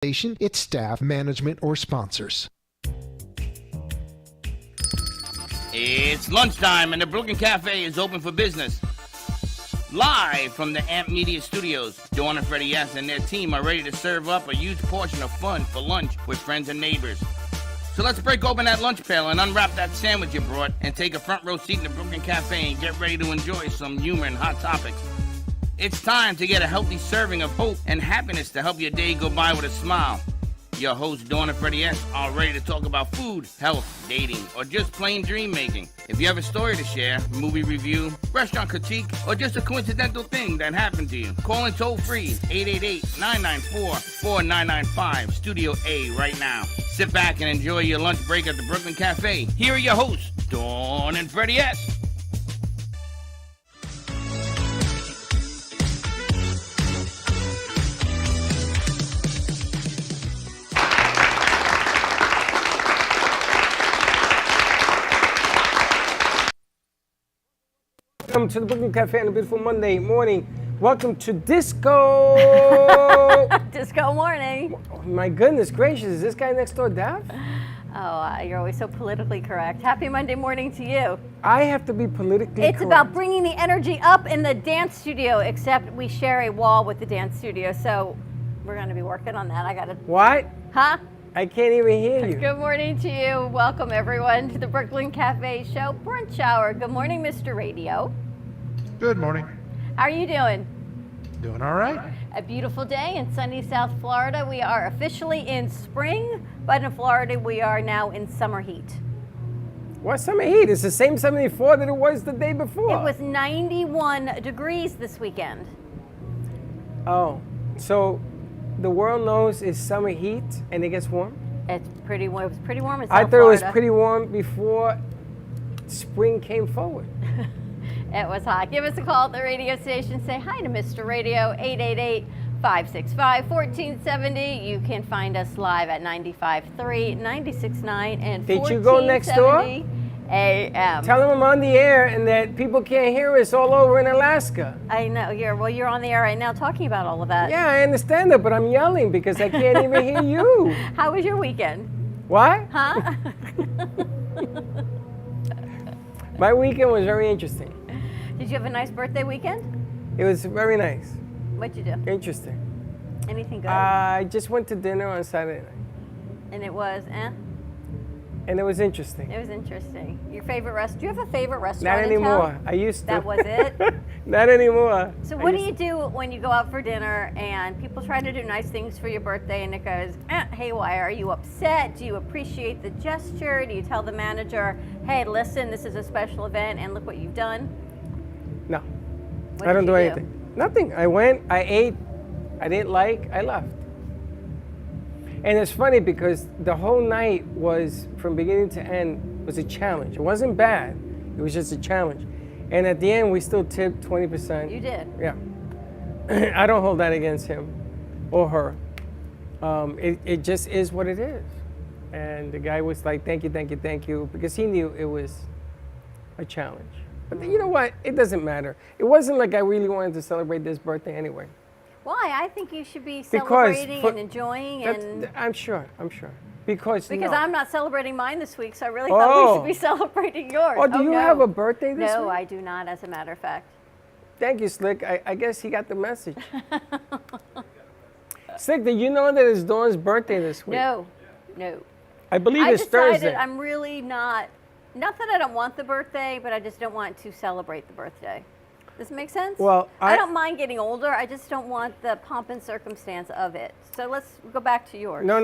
its staff, management, or sponsors. It's lunchtime and the Brooklyn Cafe is open for business. Live from the AMP Media Studios, Dawn and Freddie S. and their team are ready to serve up a huge portion of fun for lunch with friends and neighbors. So let's break open that lunch pail and unwrap that sandwich you brought and take a front row seat in the Brooklyn Cafe and get ready to enjoy some humor and hot topics. It's time to get a healthy serving of hope and happiness to help your day go by with a smile. Your hosts, Dawn and Freddie S., are ready to talk about food, health, dating, or just plain dream making. If you have a story to share, movie review, restaurant critique, or just a coincidental thing that happened to you, call in toll free 888-994-4995, Studio A right now. Sit back and enjoy your lunch break at the Brooklyn Cafe. Here are your hosts, Dawn and Freddie S. Welcome to the Brooklyn Cafe on a beautiful Monday morning. Welcome to Disco. Disco morning. Oh, my goodness gracious, is this guy next door Dav? Oh, you're always so politically correct. Happy Monday morning to you. I have to be politically correct. It's about bringing the energy up in the dance studio, except we share a wall with the dance studio, so we're going to be working on that. I got to... What? Huh? I can't even hear you. Good morning to you. Welcome, everyone, to the Brooklyn Cafe Show Brunch Hour. Good morning, Mr. Radio. Good morning. How are you doing? Doing all right. A beautiful day in sunny South Florida. We are officially in spring, but in Florida we are now in summer heat. What summer heat? It's the same 74 that it was the day before. It was 91 degrees this weekend. Oh, so the world knows it's summer heat and it gets warm? It's pretty warm. It was pretty warm in South I thought Florida. it was pretty warm before spring came forward. It was hot. Give us a call at the radio station. Say hi to Mr. Radio, 888-565-1470. You can find us live at 95.3, 96.9, and 1470 Did you go next door? AM. Tell them I'm on the air and that people can't hear us all over in Alaska. I know. You're on the air right now talking about all of that. Yeah, I understand that, but I'm yelling because I can't even hear you. How was your weekend? What? Huh? My weekend was very interesting. Did you have a nice birthday weekend? It was very nice. What'd you do? Interesting. Anything good? I just went to dinner on Saturday night, And it was, and it was interesting. It was interesting. Your favorite restaurant? Do you have a favorite restaurant Not in anymore. town? I used to. That was it? Not anymore. So what do you do when you go out for dinner and people try to do nice things for your birthday and it goes haywire? Are you upset? Do you appreciate the gesture? Do you tell the manager, hey, listen, this is a special event and look what you've done? No, What I don't did do you anything. Nothing. I went, I ate, I didn't like, I left. And it's funny because the whole night was, from beginning to end, was a challenge. It wasn't bad. It was just a challenge. And at the end, we still tipped 20%. You did. Yeah. I don't hold that against him or her. It just is what it is. And the guy was like, thank you, thank you, thank you, because he knew it was a challenge. But you know what? It doesn't matter. It wasn't like I really wanted to celebrate this birthday anyway. Why? I think you should be Because celebrating and enjoying and... I'm sure. Because no. I'm not celebrating mine this week, so I really thought we should be celebrating yours. Oh, do you have a birthday this week? No, I do not, as a matter of fact. Thank you, Slick. I guess he got the message. Slick, did you know that it's Dawn's birthday this week? No. I believe I it's decided Thursday. I'm really not that I don't want the birthday, but I just don't want to celebrate the birthday. Does it make sense? Well, I don't mind getting older. I just don't want the pomp and circumstance of it. So let's go back to yours. No.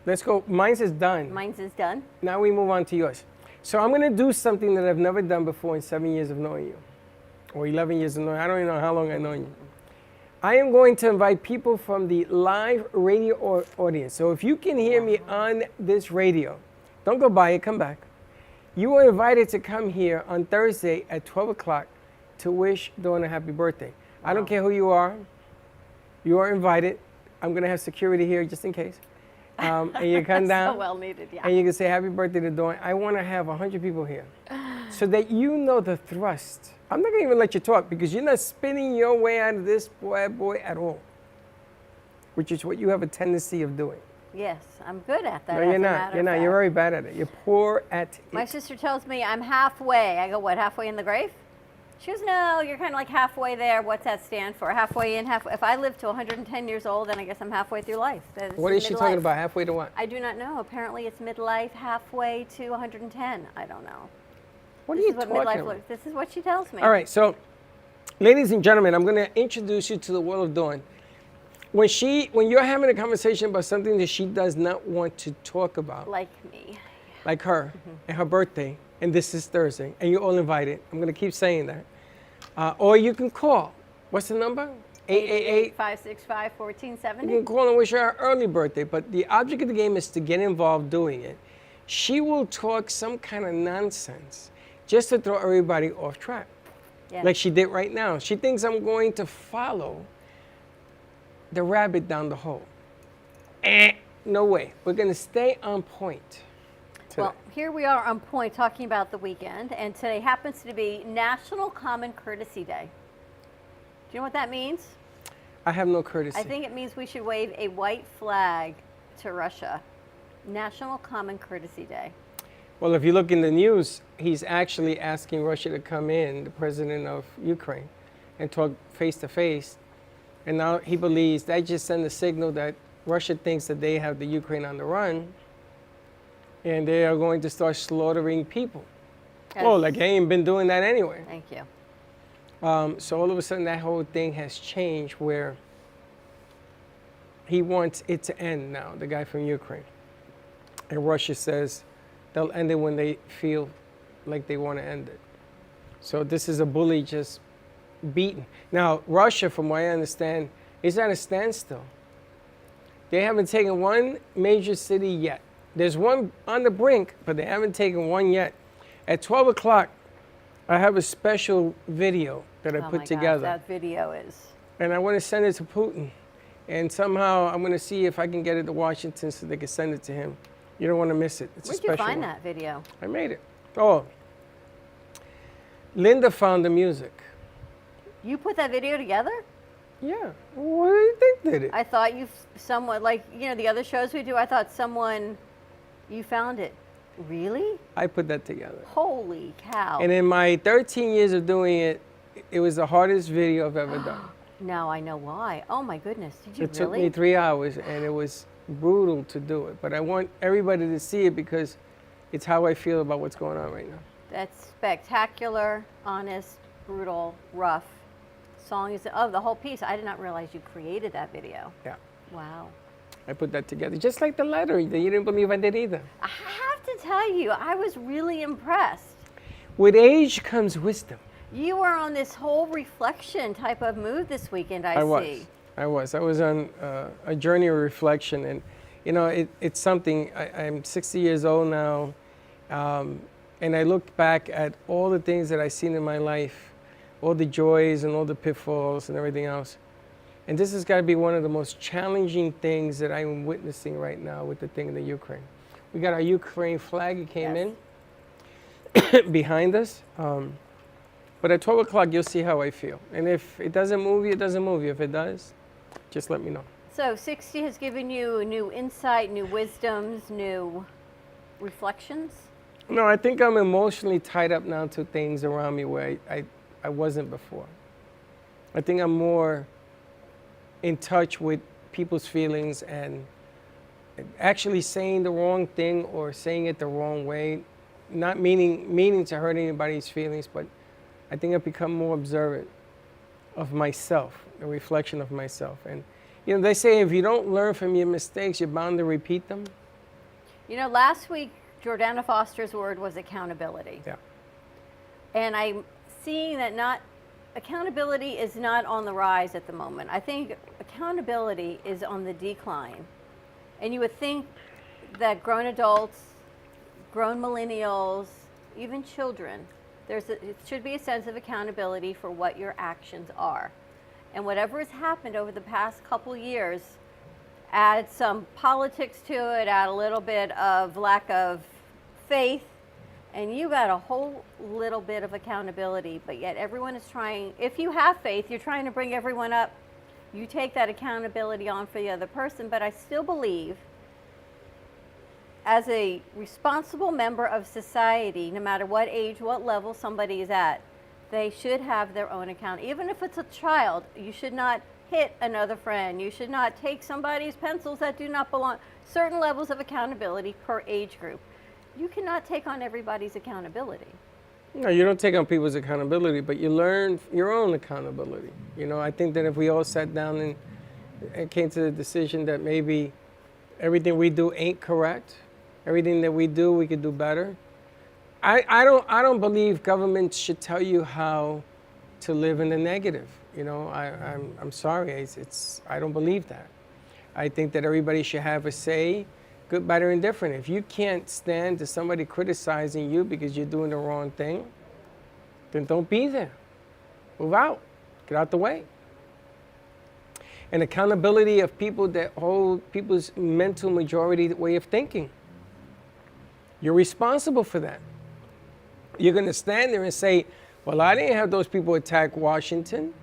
Let's go. Mine's is done. Mine's is done. Now we move on to yours. So I'm going to do something that I've never done before in 7 years of knowing you. Or 11 years of knowing you. I don't even know how long I've known you. I am going to invite people from the live radio audience. So if you can hear me on this radio, don't go by it, come back. You are invited to come here on Thursday at 12 o'clock to wish Dawn a happy birthday. Wow. I don't care who you are. You are invited. I'm going to have security here just in case. And you come down. So well needed, yeah. And you can say happy birthday to Dawn. I want to have 100 people here so that you know the thrust. I'm not going to even let you talk because you're not spinning your way out of this boy at all. which is what you have a tendency of doing. Yes, I'm good at that. No, as you're a not. matter You're of not. fact. You're very bad at it. You're poor at My it. sister tells me I'm halfway. I go, what, halfway in the grave? She goes, no, you're kind of like halfway there. What's that stand for? Halfway in, halfway. If I live to 110 years old, then I guess I'm halfway through life. That What is she talking midlife. about? Halfway to what? I do not know. Apparently, it's midlife, halfway to 110. I don't know. What are This you is what talking midlife about? looks. This is what she tells me. All right, so, ladies and gentlemen, I'm going to introduce you to the world of Dawn. When you're having a conversation about something that she does not want to talk about, Like me. like her and her birthday, and this is Thursday, and you're all invited. I'm going to keep saying that. Or you can call. What's the number? 888. 565 You 1470. can call and wish her an early birthday, but the object of the game is to get involved doing it. She will talk some kind of nonsense just to throw everybody off track, Yeah. like she did right now. She thinks I'm going to follow the rabbit down the hole. No way. We're going to stay on point today. Well, here we are on point talking about the weekend, and today happens to be National Common Courtesy Day. Do you know what that means? I have no courtesy. I think it means we should wave a white flag to Russia. National Common Courtesy Day. Well, if you look in the news, he's actually asking Russia to come in, the president of Ukraine, and talk face to face. And now he believes that just sent a signal that Russia thinks that they have the Ukraine on the run, and they are going to start slaughtering people. Oh, like they ain't been doing that anyway. Thank you. So all of a sudden, that whole thing has changed where he wants it to end now, the guy from Ukraine. And Russia says they'll end it when they feel like they want to end it. So this is a bully just beaten. Now, Russia, from what I understand, is at a standstill. They haven't taken one major city yet. There's one on the brink, but they haven't taken one yet. At 12 o'clock, I have a special video that I Oh put my together. gosh, that video is. And I want to send it to Putin. And somehow I'm going to see if I can get it to Washington so they can send it to him. You don't want to miss it. It's Where'd a special you find one. that video? I made it. Oh, Linda found the music. You put that video together? Yeah. What do you think did it? I thought someone, like, the other shows we do, I thought you found it. Really? I put that together. Holy cow. And in my 13 years of doing it, it was the hardest video I've ever done. Now I know why. Oh my goodness. Did you It took really? me 3 hours, and it was brutal to do it. But I want everybody to see it because it's how I feel about what's going on right now. That's spectacular, honest, brutal, rough. Song is, the whole piece. I did not realize you created that video. Yeah. Wow. I put that together. Just like the letter that you didn't believe I did either. I have to tell you, I was really impressed. With age comes wisdom. You were on this whole reflection type of mood this weekend, I see. I was on a journey of reflection, and it's something. I'm 60 years old now, and I look back at all the things that I've seen in my life, all the joys and all the pitfalls and everything else. And this has got to be one of the most challenging things that I'm witnessing right now with the thing in the Ukraine. We got our Ukraine flag. It came in behind us. But at 12 o'clock, you'll see how I feel. And if it doesn't move you, it doesn't move you. If it does, just let me know. So 60 has given you new insight, new wisdoms, new reflections? No, I think I'm emotionally tied up now to things around me where I wasn't before. I think I'm more in touch with people's feelings and actually saying the wrong thing or saying it the wrong way, not meaning to hurt anybody's feelings, but I think I've become more observant of myself, a reflection of myself. And they say if you don't learn from your mistakes, you're bound to repeat them. Last week, Jordana Foster's word was accountability. Yeah. And I'm seeing that accountability is not on the rise at the moment. I think accountability is on the decline. And you would think that grown adults, grown millennials, even children, it should be a sense of accountability for what your actions are. And whatever has happened over the past couple years, add some politics to it, add a little bit of lack of faith, and you got a whole little bit of accountability, but yet everyone is trying, if you have faith, you're trying to bring everyone up You take that accountability on for the other person, but I still believe as a responsible member of society, no matter what age, what level somebody is at, they should have their own account. Even if it's a child, you should not hit another friend. You should not take somebody's pencils that do not belong. Certain levels of accountability per age group. You cannot take on everybody's accountability. No, you don't take on people's accountability, but you learn your own accountability. You know, I think that if we all sat down and came to the decision that maybe everything we do ain't correct, everything that we do, we could do better. I don't believe government should tell you how to live in the negative. You know, I'm sorry, I don't believe that. I think that everybody should have a say, good, better, and different. If you can't stand to somebody criticizing you because you're doing the wrong thing, then don't be there. Move out. Get out the way. And accountability of people that hold people's mental majority way of thinking. You're responsible for that. You're going to stand there and say, well, I didn't have those people attack Washington.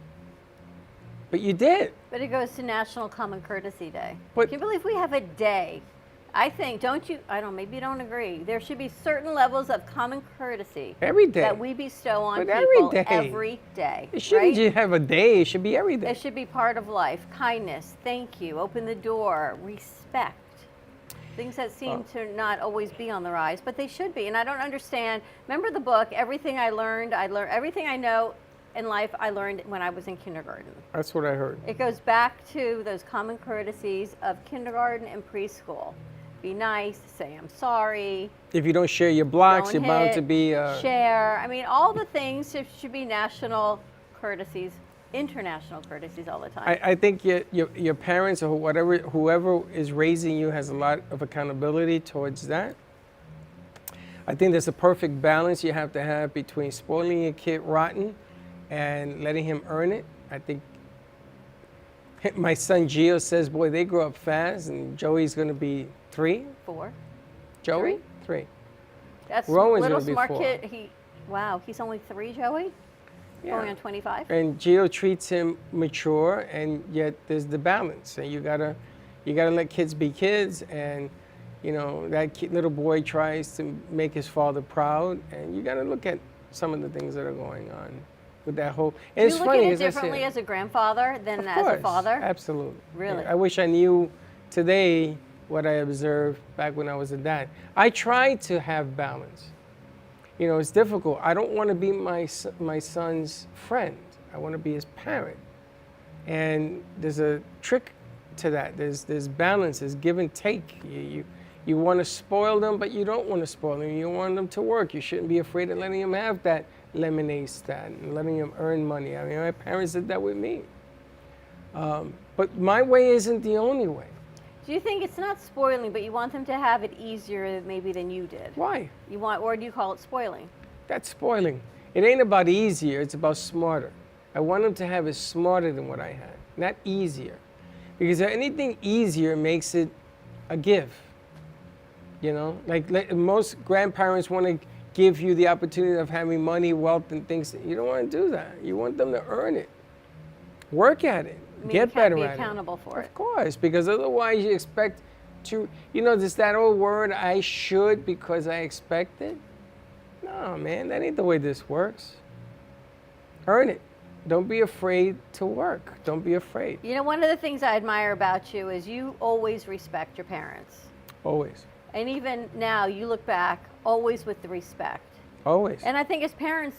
But you did. But it goes to National Common Courtesy Day. But- Can you believe we have a day? I think, don't you, I don't, maybe you don't agree. There should be certain levels of common courtesy Every day. that we bestow on But people every day. every day. It shouldn't right? just have a day. It should be every day. It should be part of life. Kindness, thank you, open the door, respect. Things that seem to not always be on the rise, but they should be. And I don't understand. Remember the book, Everything I Learned, everything I know in life I learned when I was in kindergarten. That's what I heard. It goes back to those common courtesies of kindergarten and preschool. Be nice, say I'm sorry. If you don't share your blocks, Don't you're bound hit, to be. share. I mean, all the things should be national courtesies, international courtesies all the time. I think your parents or whoever is raising you has a lot of accountability towards that. I think there's a perfect balance you have to have between spoiling your kid rotten and letting him earn it. I think my son Gio says, boy, they grow up fast, and Joey's going to be 3. 4. Joey? 3. That's Rowan's little gonna be smart 4. kid. Wow, he's only 3, Joey? Yeah. Going on 25? And Gio treats him mature, and yet there's the balance. And you gotta let kids be kids, and you know that little boy tries to make his father proud, and you gotta look at some of the things that are going on with that whole. And Do it's you look funny, at it as I differently said, as a grandfather than of as course, a father? Absolutely. Really? I wish I knew today what I observed back when I was a dad. I try to have balance. You know, it's difficult. I don't want to be my son's friend. I want to be his parent. And there's a trick to that. There's balance. There's give and take. You want to spoil them, but you don't want to spoil them. You want them to work. You shouldn't be afraid of letting them have that lemonade stand and letting them earn money. I mean, my parents did that with me. But my way isn't the only way. Do you think it's not spoiling, but you want them to have it easier maybe than you did? Why? You want, or do you call it spoiling? That's spoiling. It ain't about easier, it's about smarter. I want them to have it smarter than what I had, not easier. Because anything easier makes it a give. You know, like most grandparents want to give you the opportunity of having money, wealth, and things. You don't want to do that. You want them to earn it. Work at it. Get better Be at it. accountable for it. Of course, because otherwise you expect to, you know, there's that old word, I should because I expect it. No, man, that ain't the way this works. Earn it. Don't be afraid to work. Don't be afraid. You know, one of the things I admire about you is you always respect your parents. Always. And even now, you look back always with the respect. Always. And I think as parents,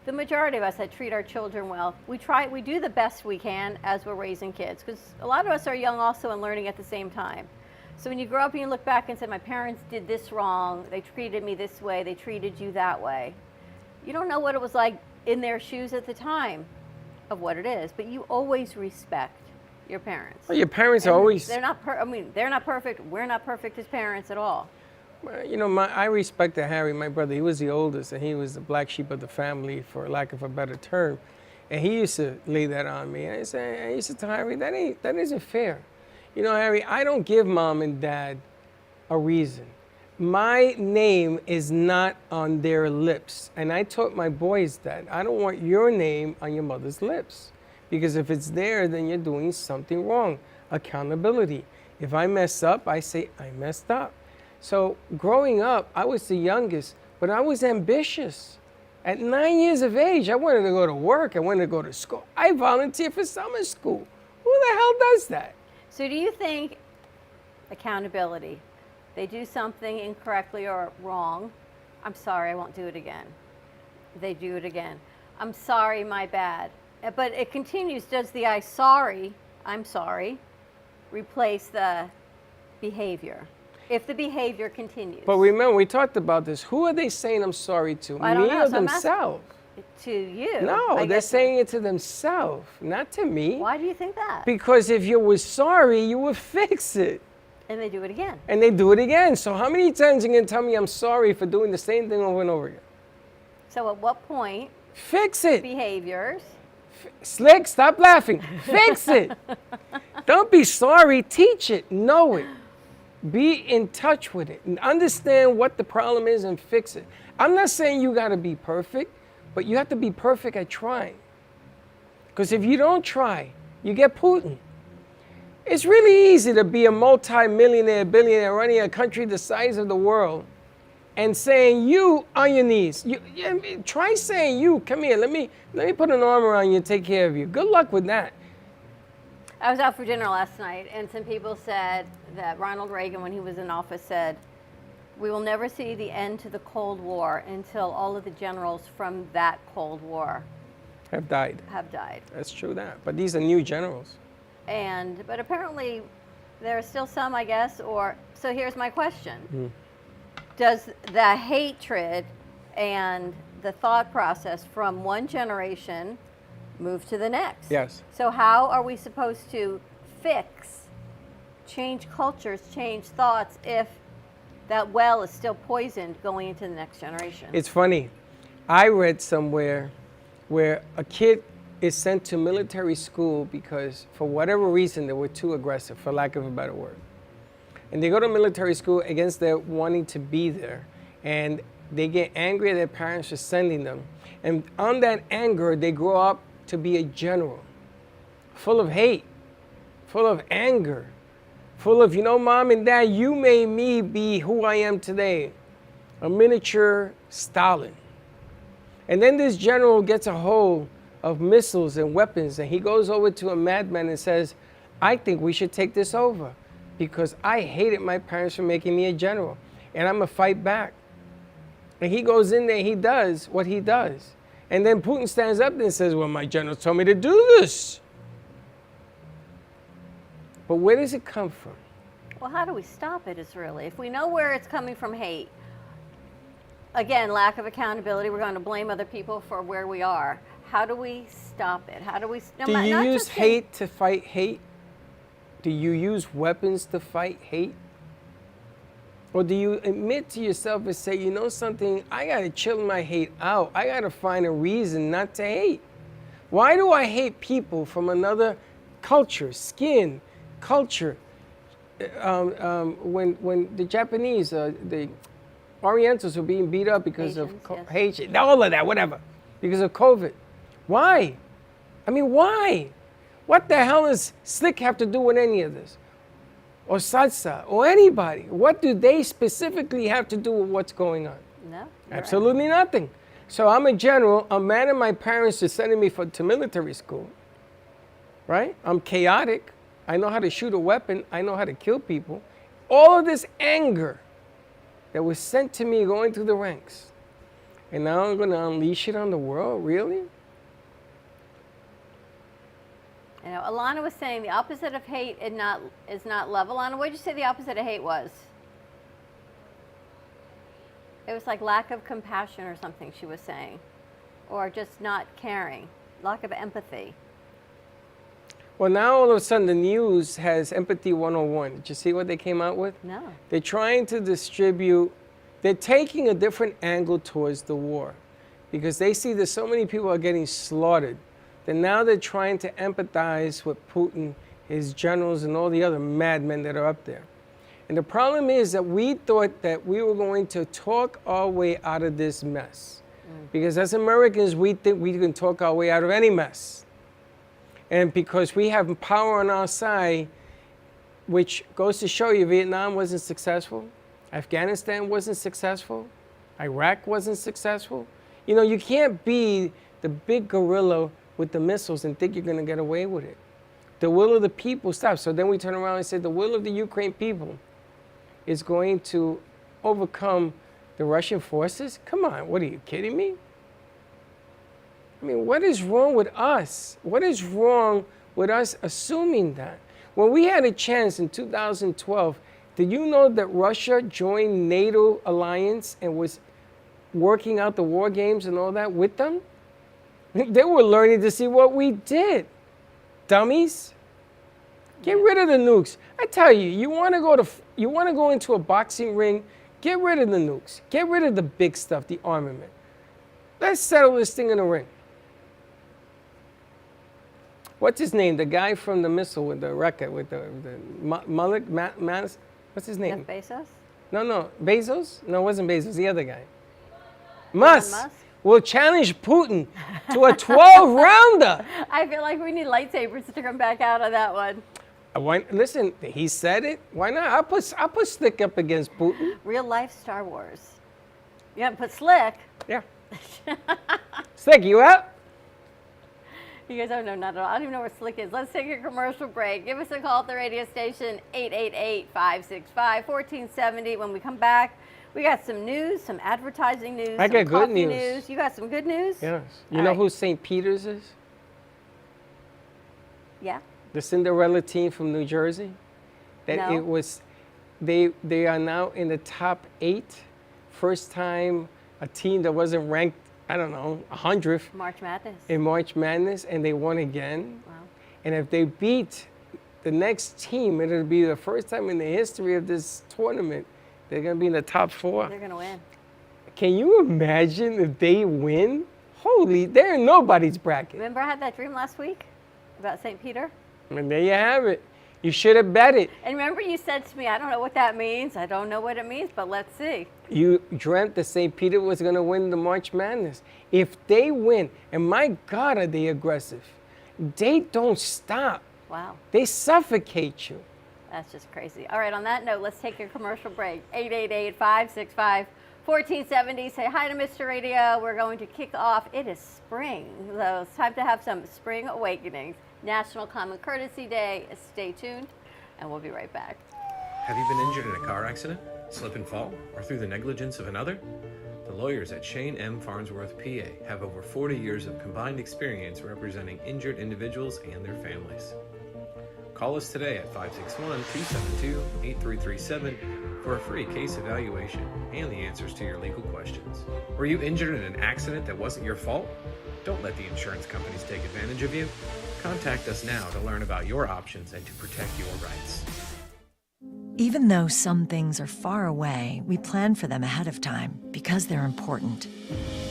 the majority of us that treat our children well, we do the best we can as we're raising kids, because a lot of us are young also and learning at the same time. So when you grow up and you look back and say, my parents did this wrong, they treated me this way, they treated you that way. You don't know what it was like in their shoes at the time of what it is, but you always respect your parents. Well, your parents are And always, they're not they're not perfect. We're not perfect as parents at all. you know, I respected Harry, my brother. He was the oldest, and he was the black sheep of the family, for lack of a better term. And he used to lay that on me. I used to tell Harry, that isn't fair. You know, Harry, I don't give mom and dad a reason. My name is not on their lips. And I taught my boys that. I don't want your name on your mother's lips. Because if it's there, then you're doing something wrong. Accountability. If I mess up, I say I messed up. So growing up, I was the youngest, but I was ambitious. At 9 years of age, I wanted to go to work. I wanted to go to school. I volunteered for summer school. Who the hell does that? So do you think accountability, they do something incorrectly or wrong, I'm sorry, I won't do it again. They do it again. I'm sorry, my bad. But it continues. Does the I'm sorry, replace the behavior? If the behavior continues. But remember, we talked about this. Who are they saying I'm sorry to? I don't Me know, or so I'm asking- themselves? To you. No, I they're guess- saying it to themselves, not to me. Why do you think that? Because if you were sorry, you would fix it. And they do it again. And they do it again. So how many times are you going to tell me I'm sorry for doing the same thing over and over again? So at what point, Fix it. behaviors, Slick, stop laughing. Fix it. Don't be sorry. Teach it. Know it. Be in touch with it. And understand what the problem is and fix it. I'm not saying you got to be perfect, but you have to be perfect at trying. Because if you don't try, you get Putin. It's really easy to be a multi-millionaire, billionaire running a country the size of the world and saying you on your knees. Try saying you, come here, let me put an arm around you and take care of you. Good luck with that. I was out for dinner last night, and some people said that Ronald Reagan, when he was in office, said, we will never see the end to the Cold War until all of the generals from that Cold War Have died. have died. That's true that. But these are new generals. But apparently there are still some, I guess, so here's my question. Does the hatred and the thought process from one generation move to the next? Yes. So how are we supposed to change cultures, change thoughts if that well is still poisoned going into the next generation? It's funny. I read somewhere where a kid is sent to military school because for whatever reason they were too aggressive, for lack of a better word. And they go to military school against their wanting to be there. And they get angry at their parents for sending them. And on that anger, they grow up to be a general, full of hate, full of anger, full of, Mom and Dad, you made me be who I am today, a miniature Stalin. And then this general gets a hold of missiles and weapons, and he goes over to a madman and says, I think we should take this over because I hated my parents for making me a general, and I'm going to fight back. And he goes in there, he does what he does. And then Putin stands up and says, well, my general told me to do this. But where does it come from? Well, how do we stop it is really, if we know where it's coming from hate, again, lack of accountability, we're going to blame other people for where we are. How do we stop it? How do we? Do you use hate to fight hate? Do you use weapons to fight hate? Or do you admit to yourself and say, you know something, I got to chill my hate out. I got to find a reason not to hate. Why do I hate people from another culture, skin, culture? When the Japanese, the Orientals were being beat up because of Haitian, all of that, whatever, because of COVID. Why? I mean, why? What the hell does Slick have to do with any of this? Or Salsa, or anybody? What do they specifically have to do with what's going on? No. Absolutely nothing. So I'm a general. I'm mad at my parents for sending me to military school. Right? I'm chaotic. I know how to shoot a weapon. I know how to kill people. All of this anger that was sent to me going through the ranks. And now I'm going to unleash it on the world? Really? Alana was saying the opposite of hate is not love. Alana, what did you say the opposite of hate was? It was like lack of compassion or something she was saying. Or just not caring. Lack of empathy. Well, now all of a sudden the news has Empathy 101. Did you see what they came out with? No. They're trying to they're taking a different angle towards the war because they see that so many people are getting slaughtered. Then now they're trying to empathize with Putin, his generals, and all the other madmen that are up there. And the problem is that we thought that we were going to talk our way out of this mess. Because as Americans, we think we can talk our way out of any mess. And because we have power on our side, which goes to show you Vietnam wasn't successful, Afghanistan wasn't successful, Iraq wasn't successful. You know, you can't be the big gorilla with the missiles and think you're going to get away with it. The will of the people stops. So then we turn around and say the will of the Ukraine people is going to overcome the Russian forces? Come on, what are you kidding me? I mean, what is wrong with us? What is wrong with us assuming that? When we had a chance in 2012, did you know that Russia joined NATO alliance and was working out the war games and all that with them? They were learning to see what we did. Dummies. Get rid of the nukes. I tell you, you want to go into a boxing ring, get rid of the nukes. Get rid of the big stuff, the armament. Let's settle this thing in the ring. What's his name? The guy from the missile with the rocket, with the Malik, what's his name? Jeff Bezos? No, Bezos? No, it wasn't Bezos, the other guy. Musk will challenge Putin to a 12-rounder. I feel like we need lightsabers to come back out on that one. Listen, he said it. Why not? I'll put Slick up against Putin. Real life Star Wars. You haven't put Slick. Yeah. Slick, you up? You guys don't know nothing. I don't even know where Slick is. Let's take a commercial break. Give us a call at the radio station, 888-565-1470. When we come back, we got some news, some advertising news, I got good coffee news. You got some good news? Yes. You know who St. Peter's is? Yeah. The Cinderella team from New Jersey. That No. it was, they are now in the top 8. First time a team that wasn't ranked, I don't know, 100th March Madness. in March Madness, and they won again. Wow. And if they beat the next team, it'll be the first time in the history of this tournament they're going to be in the top 4. They're going to win. Can you imagine if they win? Holy, they're in nobody's bracket. Remember I had that dream last week about St. Peter? And there you have it. You should have bet it. And remember you said to me, I don't know what that means. I don't know what it means, but let's see. You dreamt that St. Peter was going to win the March Madness. If they win, and my God, are they aggressive. They don't stop. Wow. They suffocate you. That's just crazy. All right, on that note, let's take a commercial break. 888-565-1470. Say hi to Mr. Radio. We're going to kick off. It is spring, so it's time to have some spring awakenings. National Common Courtesy Day. Stay tuned, and we'll be right back. Have you been injured in a car accident, slip and fall, or through the negligence of another? The lawyers at Shane M. Farnsworth, PA have over 40 years of combined experience representing injured individuals and their families. Call us today at 561-272-8337 for a free case evaluation and the answers to your legal questions. Were you injured in an accident that wasn't your fault? Don't let the insurance companies take advantage of you. Contact us now to learn about your options and to protect your rights. Even though some things are far away, we plan for them ahead of time because they're important.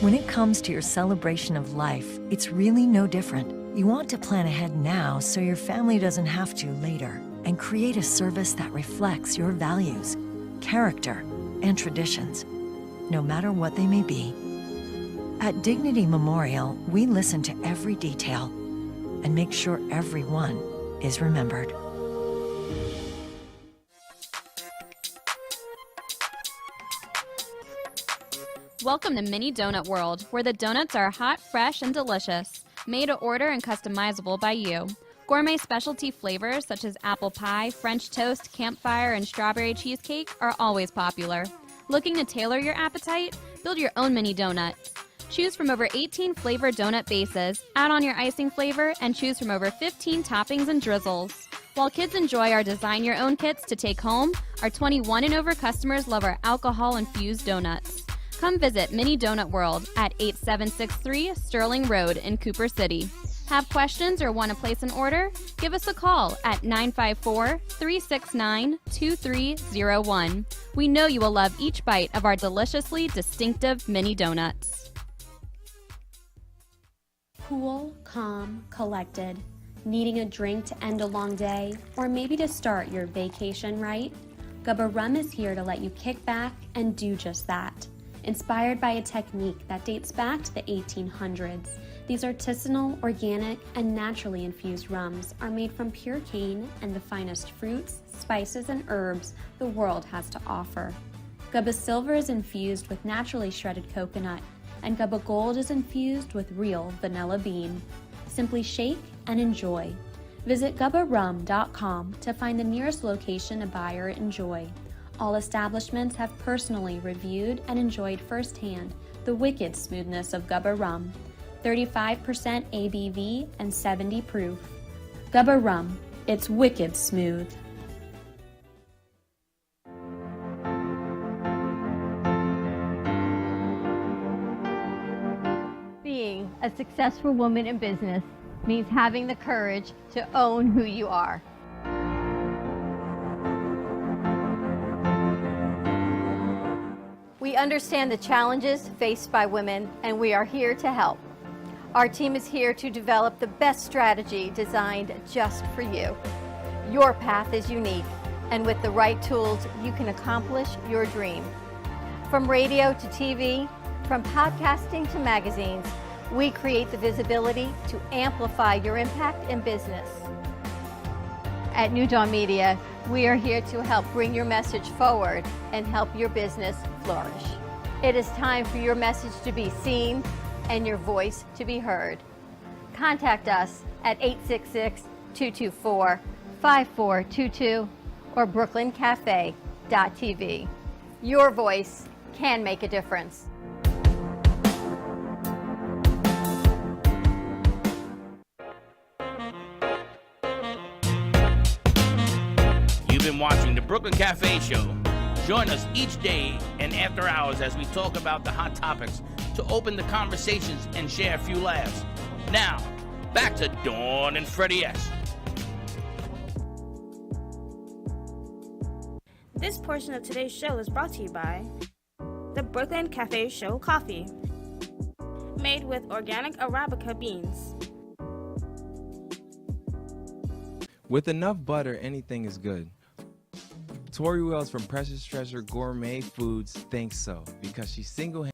When it comes to your celebration of life, it's really no different. You want to plan ahead now so your family doesn't have to later, and create a service that reflects your values, character, and traditions, no matter what they may be. At Dignity Memorial, we listen to every detail and make sure everyone is remembered. Welcome to Mini Donut World, where the donuts are hot, fresh, and delicious, made to order and customizable by you. Gourmet specialty flavors such as apple pie, French toast, campfire, and strawberry cheesecake are always popular. Looking to tailor your appetite? Build your own mini donut. Choose from over 18 flavored donut bases, add on your icing flavor, and choose from over 15 toppings and drizzles. While kids enjoy our design your own kits to take home, our 21 and over customers love our alcohol-infused donuts. Come visit Mini Donut World at 8763 Sterling Road in Cooper City. Have questions or want to place an order? Give us a call at 954-369-2301. We know you will love each bite of our deliciously distinctive mini donuts. Cool, calm, collected. Needing a drink to end a long day, or maybe to start your vacation right? Gubba Rum is here to let you kick back and do just that. inspired by a technique that dates back to the 1800s. These artisanal, organic, and naturally infused rums are made from pure cane and the finest fruits, spices, and herbs the world has to offer. Gubba Silver is infused with naturally shredded coconut, and Gubba Gold is infused with real vanilla bean. Simply shake and enjoy. Visit gubbarum.com to find the nearest location to buy or enjoy. All establishments have personally reviewed and enjoyed firsthand the wicked smoothness of Gubba Rum. 35% ABV and 70 proof. Gubba Rum, it's wicked smooth. Being a successful woman in business means having the courage to own who you are. We understand the challenges faced by women, and we are here to help. Our team is here to develop the best strategy designed just for you. Your path is unique, and with the right tools, you can accomplish your dream. From radio to TV, from podcasting to magazines, we create the visibility to amplify your impact in business. At New Dawn Media, we are here to help bring your message forward and help your business flourish. It is time for your message to be seen and your voice to be heard. Contact us at 866-224-5422 or brooklyncafe.tv. Your voice can make a difference. You've been watching the Brooklyn Cafe Show. Join us each day and after hours as we talk about the hot topics to open the conversations and share a few laughs. Now, back to Dawn and Freddie S. This portion of today's show is brought to you by the Brooklyn Cafe Show Coffee, made with organic Arabica beans. With enough butter, anything is good. Tori Wells from Precious Treasure Gourmet Foods thinks so, because she single-handedly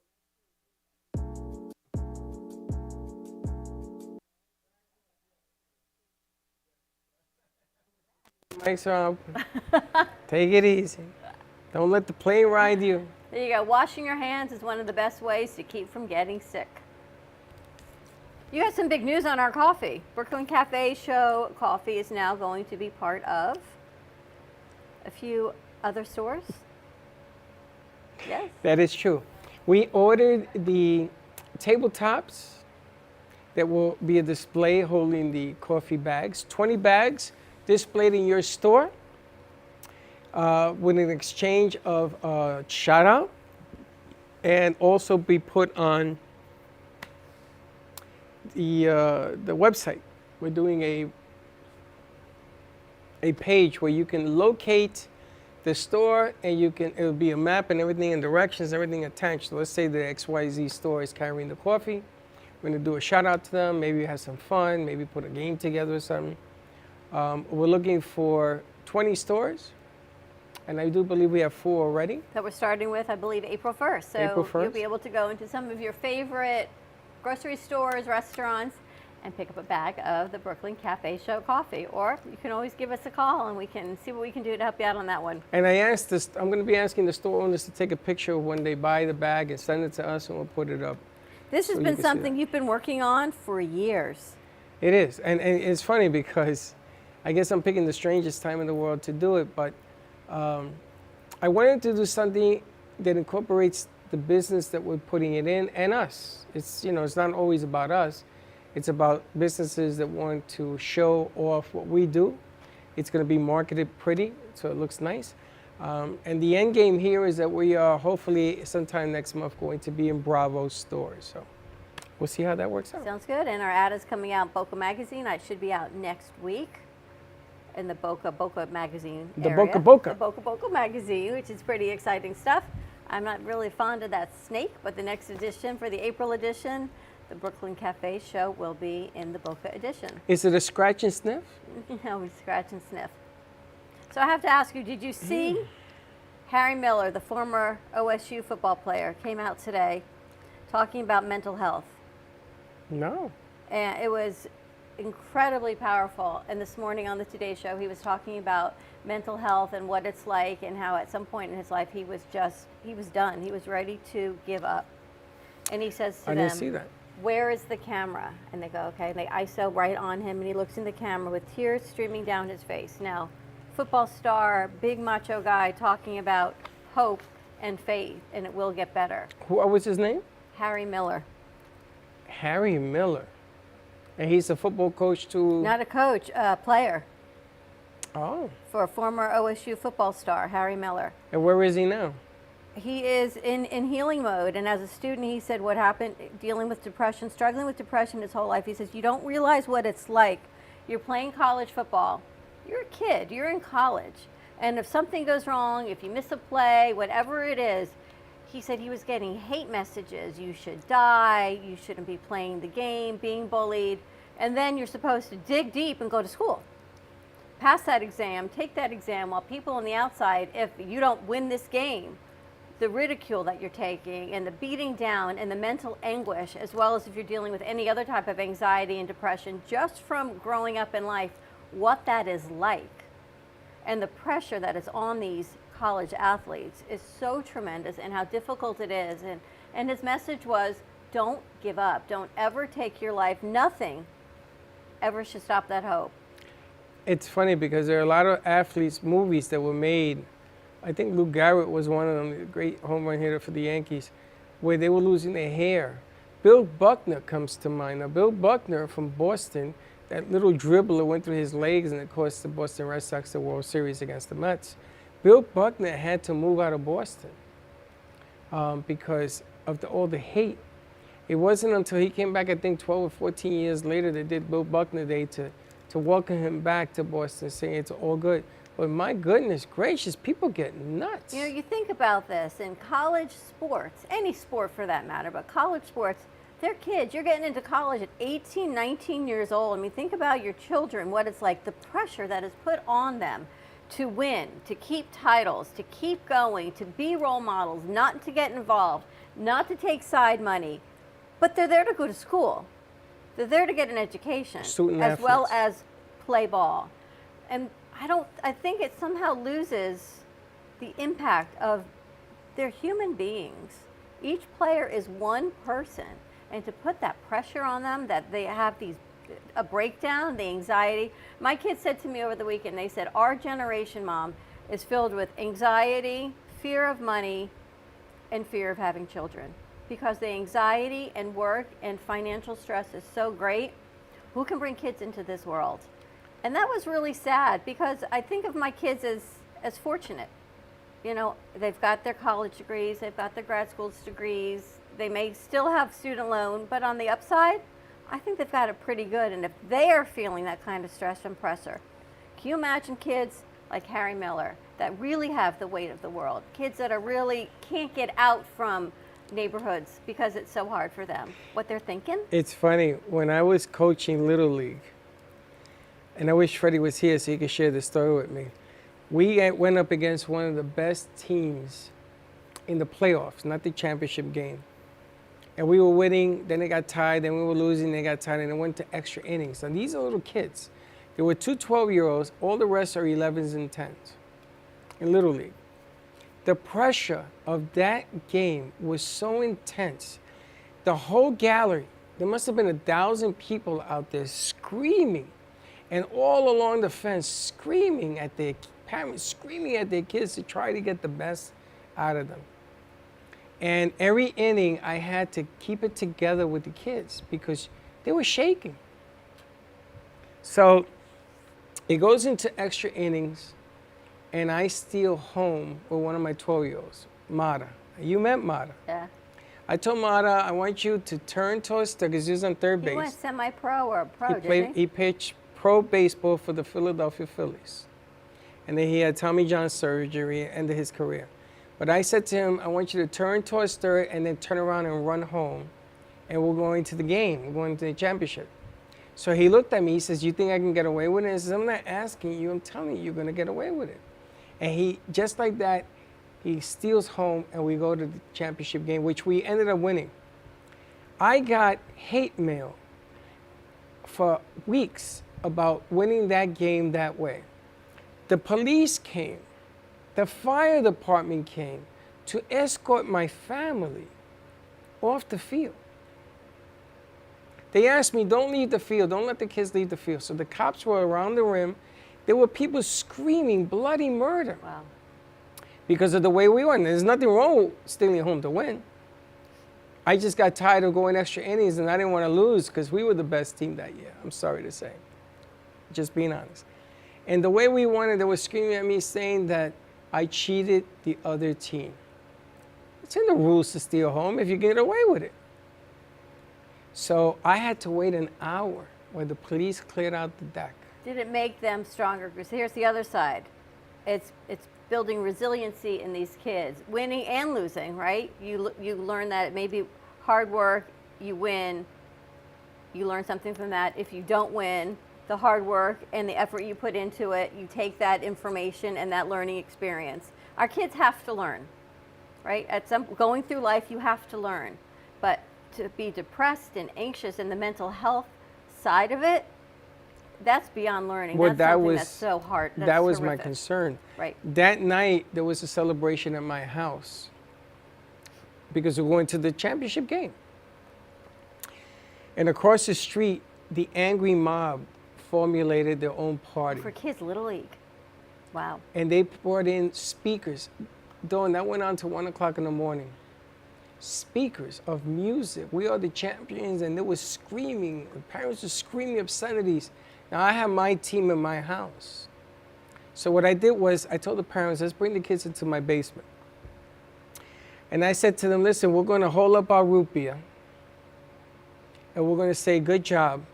Thanks, Rob. Take it easy. Don't let the plane ride you. There you go. Washing your hands is one of the best ways to keep from getting sick. You have some big news on our coffee. Brooklyn Cafe Show coffee is now going to be part of a few other stores. Yes. That is true. We ordered the tabletops that will be a display holding the coffee bags, 20 bags displayed in your store with an exchange of shout out, and also be put on the website. We're doing a page where you can locate the store, and it'll be a map and everything and directions, everything attached. So let's say the XYZ store is carrying the coffee. We're gonna do a shout out to them, maybe have some fun, maybe put a game together or something. We're looking for 20 stores, and I do believe we have 4 already. That we're starting with, I believe, April 1st. So April 1st. You'll be able to go into some of your favorite grocery stores, restaurants, and pick up a bag of the Brooklyn Cafe Show coffee. Or you can always give us a call and we can see what we can do to help you out on that one. And I'm going to be asking the store owners to take a picture of when they buy the bag and send it to us, and we'll put it up. This has so you been can see something that. you've been working on for years. It is, and it's funny because I guess I'm picking the strangest time in the world to do it, but I wanted to do something that incorporates the business that we're putting it in and us. It's not always about us. It's about businesses that want to show off what we do. It's going to be marketed pretty, so it looks nice. And the end game here is that we are hopefully sometime next month going to be in Bravo stores. So we'll see how that works out. Sounds good. And our ad is coming out in Boca Magazine. It should be out next week in the Boca magazine The area. Boca. The Boca magazine, which is pretty exciting stuff. I'm not really fond of that snake, but the next edition, for the April edition, the Brooklyn Cafe Show will be in the Boca edition. Is it a scratch and sniff? No, we scratch and sniff. So I have to ask you, did you see Harry Miller, the former OSU football player, came out today talking about mental health. No. And it was incredibly powerful. And this morning on the Today Show, he was talking about mental health and what it's like, and how at some point in his life he was done. He was ready to give up. And he says to I them, didn't see that. "Where is the camera?" And they go, "Okay." And they ISO right on him, and he looks in the camera with tears streaming down his face. Now, football star, big macho guy talking about hope and faith, and it will get better. What was his name? Harry Miller. Harry Miller. And he's a football coach too? Not a coach, a player. Oh. For a former OSU football star, Harry Miller. And where is he now? He is in healing mode, and as a student, he said what happened, dealing with depression, struggling with depression his whole life. He says, you don't realize what it's like. You're playing college football. You're a kid. You're in college. And if something goes wrong, if you miss a play, whatever it is, he said he was getting hate messages. You should die. You shouldn't be playing the game, being bullied. And then you're supposed to dig deep and go to school. Pass that exam, take that exam, while people on the outside, if you don't win this game, the ridicule that you're taking and the beating down and the mental anguish, as well as if you're dealing with any other type of anxiety and depression, just from growing up in life, what that is like. And the pressure that is on these college athletes is so tremendous, and how difficult it is. And his message was, don't give up. Don't ever take your life. Nothing ever should stop that hope. It's funny because there are a lot of athletes, movies that were made. I think Lou Garrett was one of them, the great home run hitter for the Yankees, where they were losing their hair. Bill Buckner comes to mind. Now, Bill Buckner from Boston, that little dribbler went through his legs and it cost the Boston Red Sox the World Series against the Mets. Bill Buckner had to move out of Boston because of all the hate. It wasn't until he came back, I think 12 or 14 years later, they did Bill Buckner Day to welcome him back to Boston, saying it's all good. But my goodness gracious, people get nuts. You know, you think about this in college sports, any sport for that matter, but college sports, they're kids. You're getting into college at 18, 19 years old. I mean, think about your children, what it's like, the pressure that is put on them to win, to keep titles, to keep going, to be role models, not to get involved, not to take side money. But they're there to go to school. They're there to get an education, as well as play ball. And I think it somehow loses the impact of they're human beings. Each player is one person, and to put that pressure on them, that they have a breakdown, the anxiety. My kids said to me over the weekend, they said, our generation, Mom, is filled with anxiety, fear of money, and fear of having children. Because the anxiety and work and financial stress is so great, who can bring kids into this world? And that was really sad, because I think of my kids as fortunate. You know, they've got their college degrees, they've got their grad school degrees, they may still have student loan, but on the upside, I think they've got it pretty good. And if they are feeling that kind of stress and pressure, can you imagine kids like Harry Miller that really have the weight of the world? Kids that are really can't get out from neighborhoods because it's so hard for them. What they're thinking? It's funny, when I was coaching Little League, and I wish Freddie was here so he could share this story with me. We went up against one of the best teams in the playoffs, not the championship game. And we were winning, then they got tied, then we were losing, they got tied, and it went to extra innings. Now these are little kids. There were two 12-year-olds, all the rest are 11s and 10s in Little League. The pressure of that game was so intense. The whole gallery, there must have been 1,000 people out there screaming, and all along the fence screaming at their parents, screaming at their kids to try to get the best out of them. And every inning, I had to keep it together with the kids because they were shaking. So it goes into extra innings, and I steal home with one of my 12-year-olds, Mata. You met Mata. Yeah. I told Mata, I want you to turn towards third, because he was on third base. He went semi-pro or pro, didn't he? He pitched pro baseball for the Philadelphia Phillies. And then he had Tommy John surgery and ended his career. But I said to him, I want you to turn towards third and then turn around and run home. And we're going to the game. We're going to the championship. So he looked at me. He says, you think I can get away with it? I said, I'm not asking you. I'm telling you, you're going to get away with it. And he, just like that, He steals home, and we go to the championship game, which we ended up winning. I got hate mail for weeks about winning that game that way. The police came, the fire department came to escort my family off the field. They asked me, don't leave the field, don't let the kids leave the field. So the cops were around the rim. There were people screaming bloody murder. Wow. Because of the way we won. There's nothing wrong with stealing home to win. I just got tired of going extra innings, and I didn't want to lose because we were the best team that year. I'm sorry to say. Just being honest. And the way we won it, they were screaming at me saying that I cheated the other team. It's in the rules to steal home if you get away with it. So I had to wait an hour when the police cleared out the deck. Did it make them stronger? Because here's the other side. It's building resiliency in these kids, winning and losing, right? You learn that it may be hard work, you win, you learn something from that. If you don't win, the hard work and the effort you put into it, you take that information and that learning experience. Our kids have to learn, right? Going through life, you have to learn. But to be depressed and anxious and the mental health side of it, that's beyond learning. Well, that's so hard. That was my horrific. concern. Right. That night, there was a celebration at my house because we went to the championship game. And across the street, the angry mob formulated their own party. For kids, Little League. Wow. And they brought in speakers. Dawn, that went on to 1 o'clock in the morning. Speakers of music. We are the champions. And they were screaming. The parents were screaming obscenities. Now, I have my team in my house. So what I did was I told the parents, let's bring the kids into my basement. And I said to them, listen, we're going to hold up our root beer. And we're going to say, good job,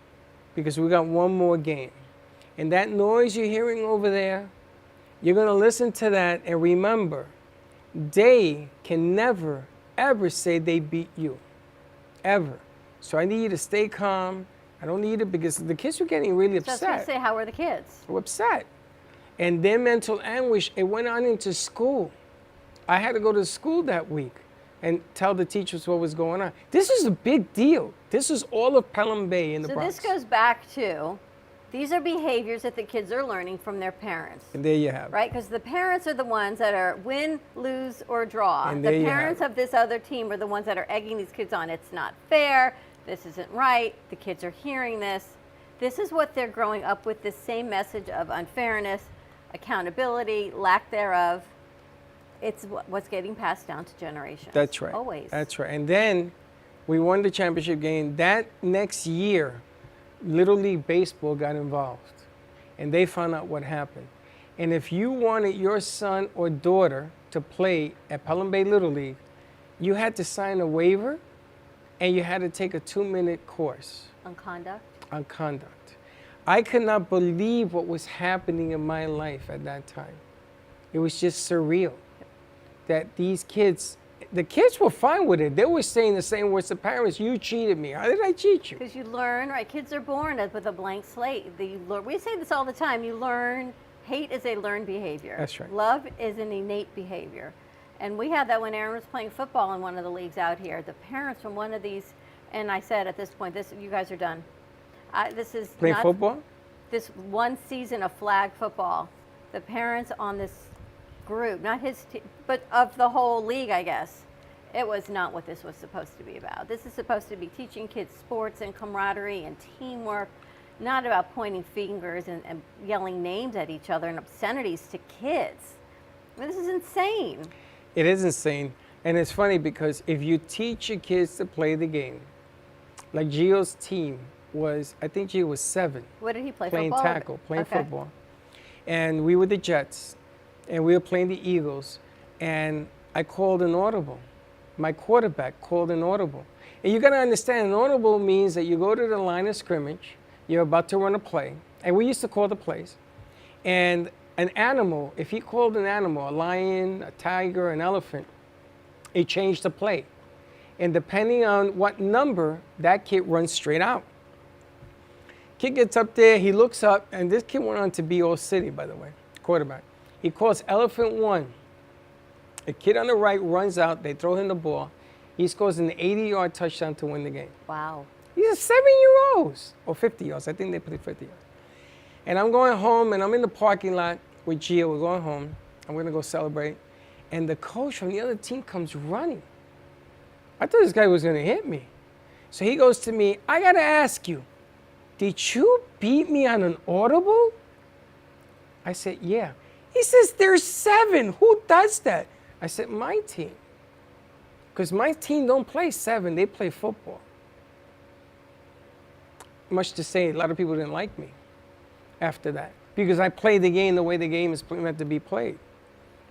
because we got one more game. And that noise you're hearing over there, you're going to listen to that and remember, they can never, ever say they beat you. Ever. So I need you to stay calm. I don't need it because the kids were getting really upset. So I was going to say, how were the kids? They were upset. And their mental anguish, it went on into school. I had to go to school that week and tell the teachers what was going on. This is a big deal. This is all of Pelham Bay in the Bronx. So this goes back to, these are behaviors that the kids are learning from their parents. And there you have it. Right? Because the parents are the ones that are win, lose, or draw. And the there you parents have of this other team are the ones that are egging these kids on. It's not fair. This isn't right. The kids are hearing this. This is what they're growing up with, this same message of unfairness, accountability, lack thereof. It's what's getting passed down to generations. That's right. Always. That's right. And then we won the championship game. That next year, Little League Baseball got involved. And they found out what happened. And if you wanted your son or daughter to play at Pelham Bay Little League, you had to sign a waiver and you had to take a 2-minute course. On conduct? On conduct. I could not believe what was happening in my life at that time. It was just surreal that these kids, the kids were fine with it. They were saying the same words to parents, you cheated me. How did I cheat you? Because you learn, right? Kids are born with a blank slate. We say this all the time. You learn, hate is a learned behavior. That's right. Love is an innate behavior. And we had that when Aaron was playing football in one of the leagues out here. The parents from one of these, and I said at this point, you guys are done. This is Playing not football? This one season of flag football. The parents on this group, not his team, but of the whole league, I guess. It was not what this was supposed to be about. This is supposed to be teaching kids sports and camaraderie and teamwork, not about pointing fingers and yelling names at each other and obscenities to kids. I mean, this is insane. It is insane. And it's funny because if you teach your kids to play the game, like Gio's team was, I think Gio was 7. What did he play? Playing Football? tackle, playing Okay. football. And we were the Jets, and we were playing the Eagles, and I called an audible. My quarterback called an audible. And you gotta understand, an audible means that you go to the line of scrimmage, you're about to run a play, and we used to call the plays, and an animal, if he called an animal, a lion, a tiger, an elephant, it changed the play. And depending on what number, that kid runs straight out. Kid gets up there, he looks up, and this kid went on to be All City, by the way, quarterback. He calls elephant 1. A kid on the right runs out. They throw him the ball. He scores an 80-yard touchdown to win the game. Wow. These are 7-year-olds or 50 yards. I think they play 50 yards. And I'm going home, and I'm in the parking lot with Gia. We're going home. I'm going to go celebrate. And the coach from the other team comes running. I thought this guy was going to hit me. So he goes to me, I got to ask you, did you beat me on an audible? I said, yeah. He says, there's 7. Who does that? I said, my team. Because my team don't play 7, they play football. Much to say, a lot of people didn't like me after that. Because I played the game the way the game is meant to be played.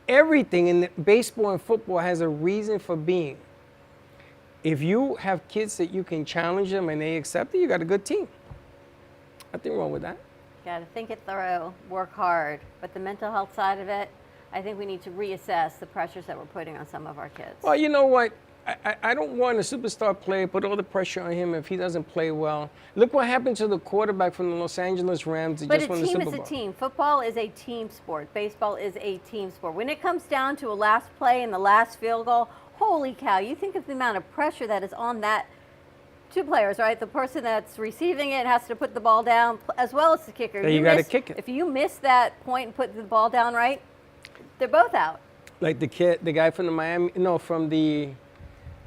Everything in baseball and football has a reason for being. If you have kids that you can challenge them and they accept it, you got a good team. Nothing wrong with that. Got to think it through, work hard. But the mental health side of it, I think we need to reassess the pressures that we're putting on some of our kids. Well, you know what? I don't want a superstar player put all the pressure on him if he doesn't play well. Look what happened to the quarterback from the Los Angeles Rams that just won the Super Bowl. But a team is a team. Football is a team sport. Baseball is a team sport. When it comes down to a last play and the last field goal, holy cow, you think of the amount of pressure that is on that 2 players, right? The person that's receiving it has to put the ball down, as well as the kicker. Then you got to kick it. If you miss that point and put the ball down right, they're both out. Like the guy from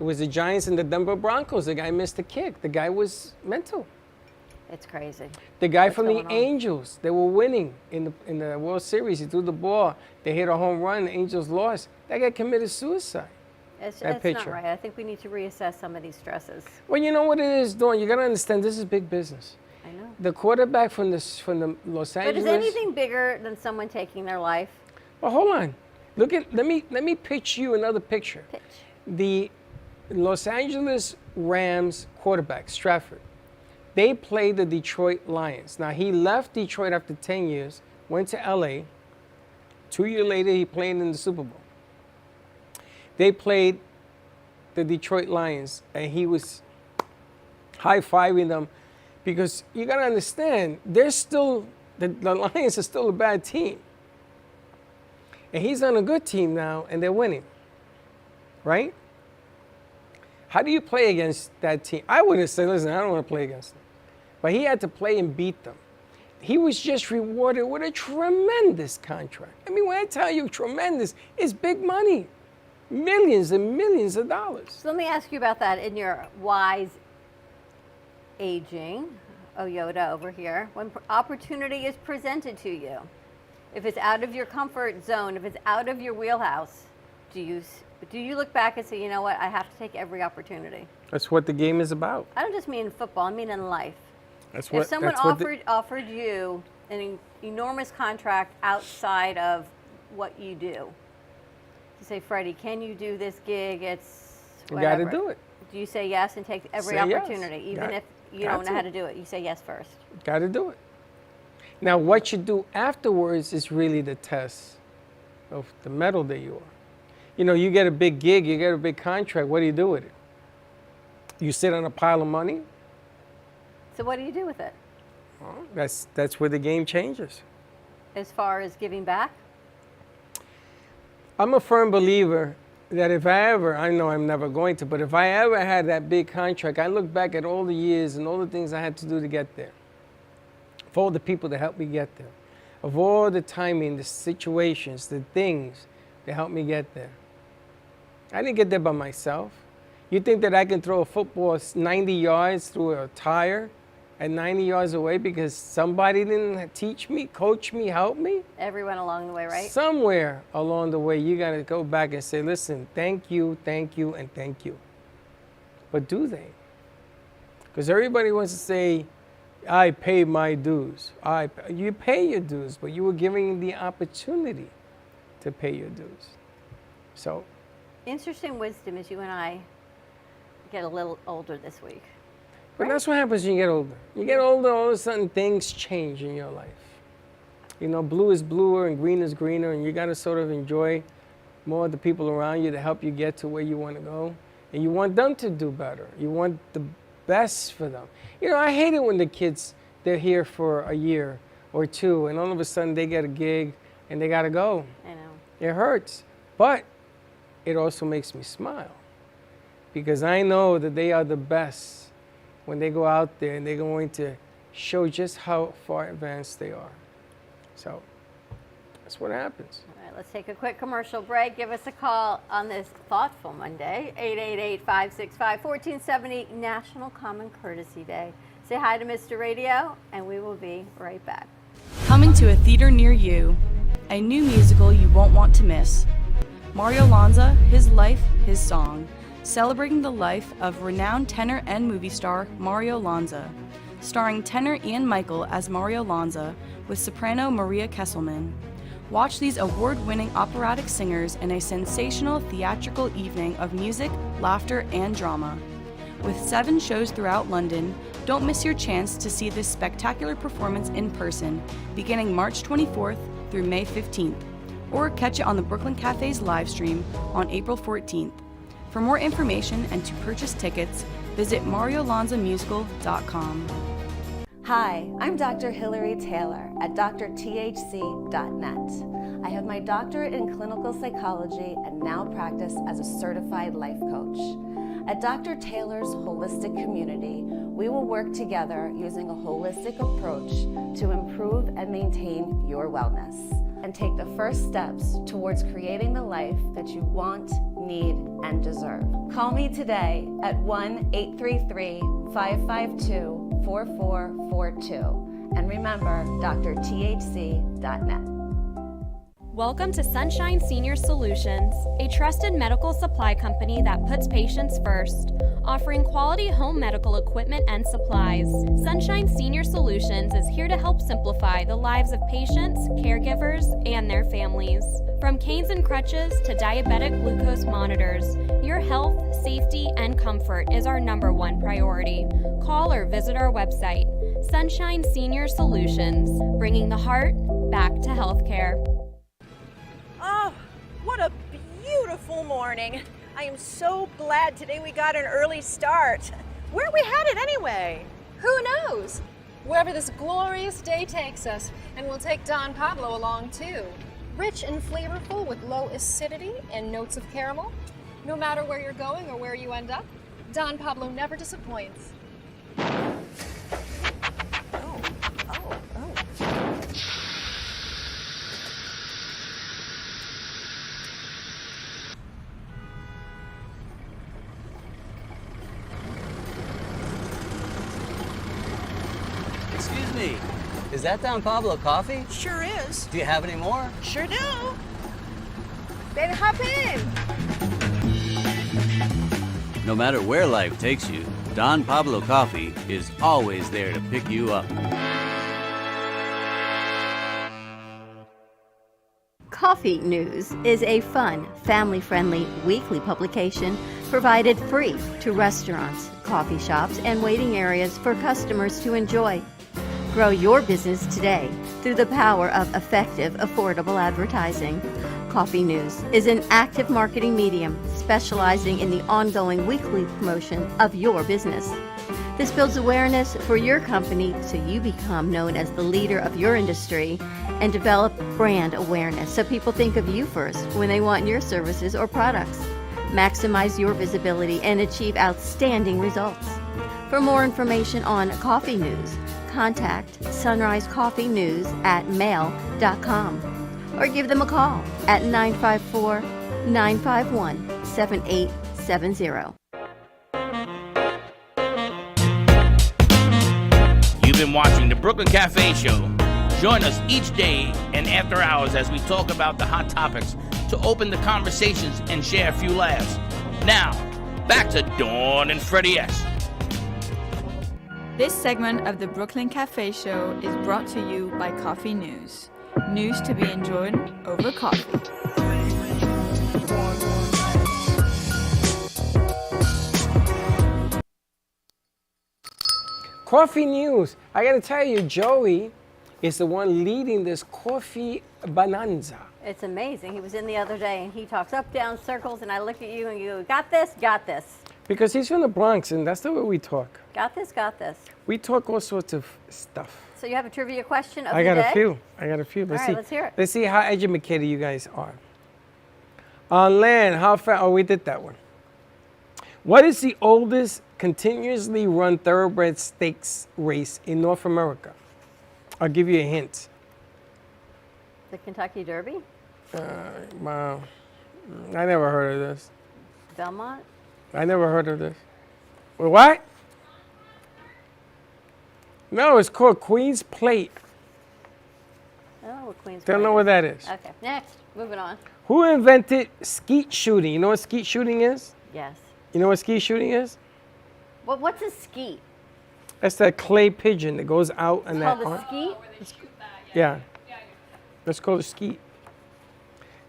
it was the Giants and the Denver Broncos. The guy missed the kick. The guy was mental. It's crazy. The guy What's from the going on? Angels, they were winning in the World Series. He threw the ball. They hit a home run. The Angels lost. That guy committed suicide. It's that not pitcher. right. I think we need to reassess some of these stresses. Well, you know what it is, Dawn? You got to understand this is big business. I know. The quarterback from the Los But Angeles. is anything bigger than someone taking their life? Well, hold on. Let me pitch you another picture. Pitch. The Los Angeles Rams quarterback, Stafford, they played the Detroit Lions. Now, he left Detroit after 10 years, went to LA. 2 years later, he played in the Super Bowl. They played the Detroit Lions, and he was high-fiving them because you got to understand, they're still, the Lions are still a bad team. And he's on a good team now, and they're winning, right? How do you play against that team? I would have said, listen, I don't want to play against them. But he had to play and beat them. He was just rewarded with a tremendous contract. I mean, when I tell you tremendous, it's big money. Millions and millions of dollars. So let me ask you about that in your wise aging, Yoda over here. When opportunity is presented to you, if it's out of your comfort zone, if it's out of your wheelhouse, do you look back and say, you know what, I have to take every opportunity? That's what the game is about. I don't just mean in football, I mean in life. That's If someone offered you an enormous contract outside of what you do, to say, Freddie, can you do this gig? It's whatever. You got to do it. Do you say yes and take every Say yes. opportunity, even if you got don't know to. how to do it? You say yes first. Got to do it. Now, what you do afterwards is really the test of the mettle that you are. You know, you get a big gig, you get a big contract. What do you do with it? You sit on a pile of money? So what do you do with it? Well, that's where the game changes. As far as giving back? I'm a firm believer that if I ever, I know I'm never going to, but if I ever had that big contract, I look back at all the years and all the things I had to do to get there. Of all the people that helped me get there. Of all the timing, the situations, the things that helped me get there. I didn't get there by myself. You think that I can throw a football 90 yards through a tire at 90 yards away because somebody didn't teach me, coach me, help me? Everyone along the way, right? Somewhere along the way, you got to go back and say, listen, thank you, and thank you. But do they? Because everybody wants to say, I pay my dues. You pay your dues, but you were given the opportunity to pay your dues. So. Interesting wisdom as you and I get a little older this week. But that's what happens when you get older. You get older, all of a sudden things change in your life. You know, blue is bluer and green is greener, and you got to sort of enjoy more of the people around you to help you get to where you want to go. And you want them to do better. You want the best for them. You know, I hate it when the kids, they're here for a year or two, and all of a sudden they get a gig and they got to go. I know. It hurts. But it also makes me smile because I know that they are the best when they go out there and they're going to show just how far advanced they are. So that's what happens. All right, let's take a quick commercial break. Give us a call on this thoughtful Monday, 888-565-1470, National Common Courtesy Day. Say hi to Mr. Radio, and we will be right back. Coming to a theater near you, a new musical you won't want to miss. Mario Lanza, His Life, His Song, celebrating the life of renowned tenor and movie star Mario Lanza. Starring tenor Ian Michael as Mario Lanza with soprano Maria Kesselman. Watch these award-winning operatic singers in a sensational theatrical evening of music, laughter, and drama. With 7 shows throughout London, don't miss your chance to see this spectacular performance in person, beginning March 24th through May 15th, or catch it on the Brooklyn Cafe's live stream on April 14th. For more information and to purchase tickets, visit mariolanzamusical.com. Hi, I'm Dr. Hilary Taylor at drthc.net. I have my doctorate in clinical psychology and now practice as a certified life coach. At Dr. Taylor's Holistic Community, we will work together using a holistic approach to improve and maintain your wellness and take the first steps towards creating the life that you want, need, and deserve. Call me today at 1-833-552-4442 and remember drthc.net. Welcome to Sunshine Senior Solutions, a trusted medical supply company that puts patients first, offering quality home medical equipment and supplies. Sunshine Senior Solutions is here to help simplify the lives of patients, caregivers, and their families. From canes and crutches to diabetic glucose monitors, your health, safety, and comfort is our #1 priority. Call or visit our website, Sunshine Senior Solutions, bringing the heart back to healthcare. Oh, what a beautiful morning. I am so glad today we got an early start. Where are we headed anyway? Who knows? Wherever this glorious day takes us, and we'll take Don Pablo along too. Rich and flavorful with low acidity and notes of caramel. No matter where you're going or where you end up, Don Pablo never disappoints. Excuse me, is that Don Pablo coffee? Sure is. Do you have any more? Sure do. Then hop in. No matter where life takes you, Don Pablo Coffee is always there to pick you up. Coffee News is a fun, family-friendly weekly publication provided free to restaurants, coffee shops, and waiting areas for customers to enjoy. Grow your business today through the power of effective, affordable advertising. Coffee News is an active marketing medium specializing in the ongoing weekly promotion of your business. This builds awareness for your company so you become known as the leader of your industry and develop brand awareness so people think of you first when they want your services or products. Maximize your visibility and achieve outstanding results. For more information on Coffee News, contact Sunrise Coffee News at mail.com or give them a call at 954-951-7870. You've been watching the Brooklyn Cafe Show. Join us each day and after hours as we talk about the hot topics to open the conversations and share a few laughs. Now, back to Dawn and Freddie S. This segment of the Brooklyn Cafe Show is brought to you by Coffee News. News to be enjoyed over coffee. Coffee News. I gotta tell you, Joey is the one leading this coffee bonanza. It's amazing. He was in the other day and he talks up, down, circles, and I look at you and you go, got this, got this. Because he's from the Bronx and that's the way we talk. Got this, got this. We talk all sorts of stuff. So you have a trivia question of I the day? got a few. Let's All right, let's hear it. Let's see how educated you guys are. On land, how fast? Oh, we did that one. What is the oldest continuously run thoroughbred stakes race in North America? I'll give you a hint. The Kentucky Derby? Wow. I never heard of this. Belmont? I never heard of this. Wait, what? No, it's called Queen's Plate. Oh, Queen's Don't know Plate. what that is. Okay, next. Moving on. Who invented skeet shooting? You know what skeet shooting is? Yes. You know what skeet shooting is? What's a skeet? That's that clay pigeon that goes out and It's that. called a skeet? Yeah. That's called a skeet.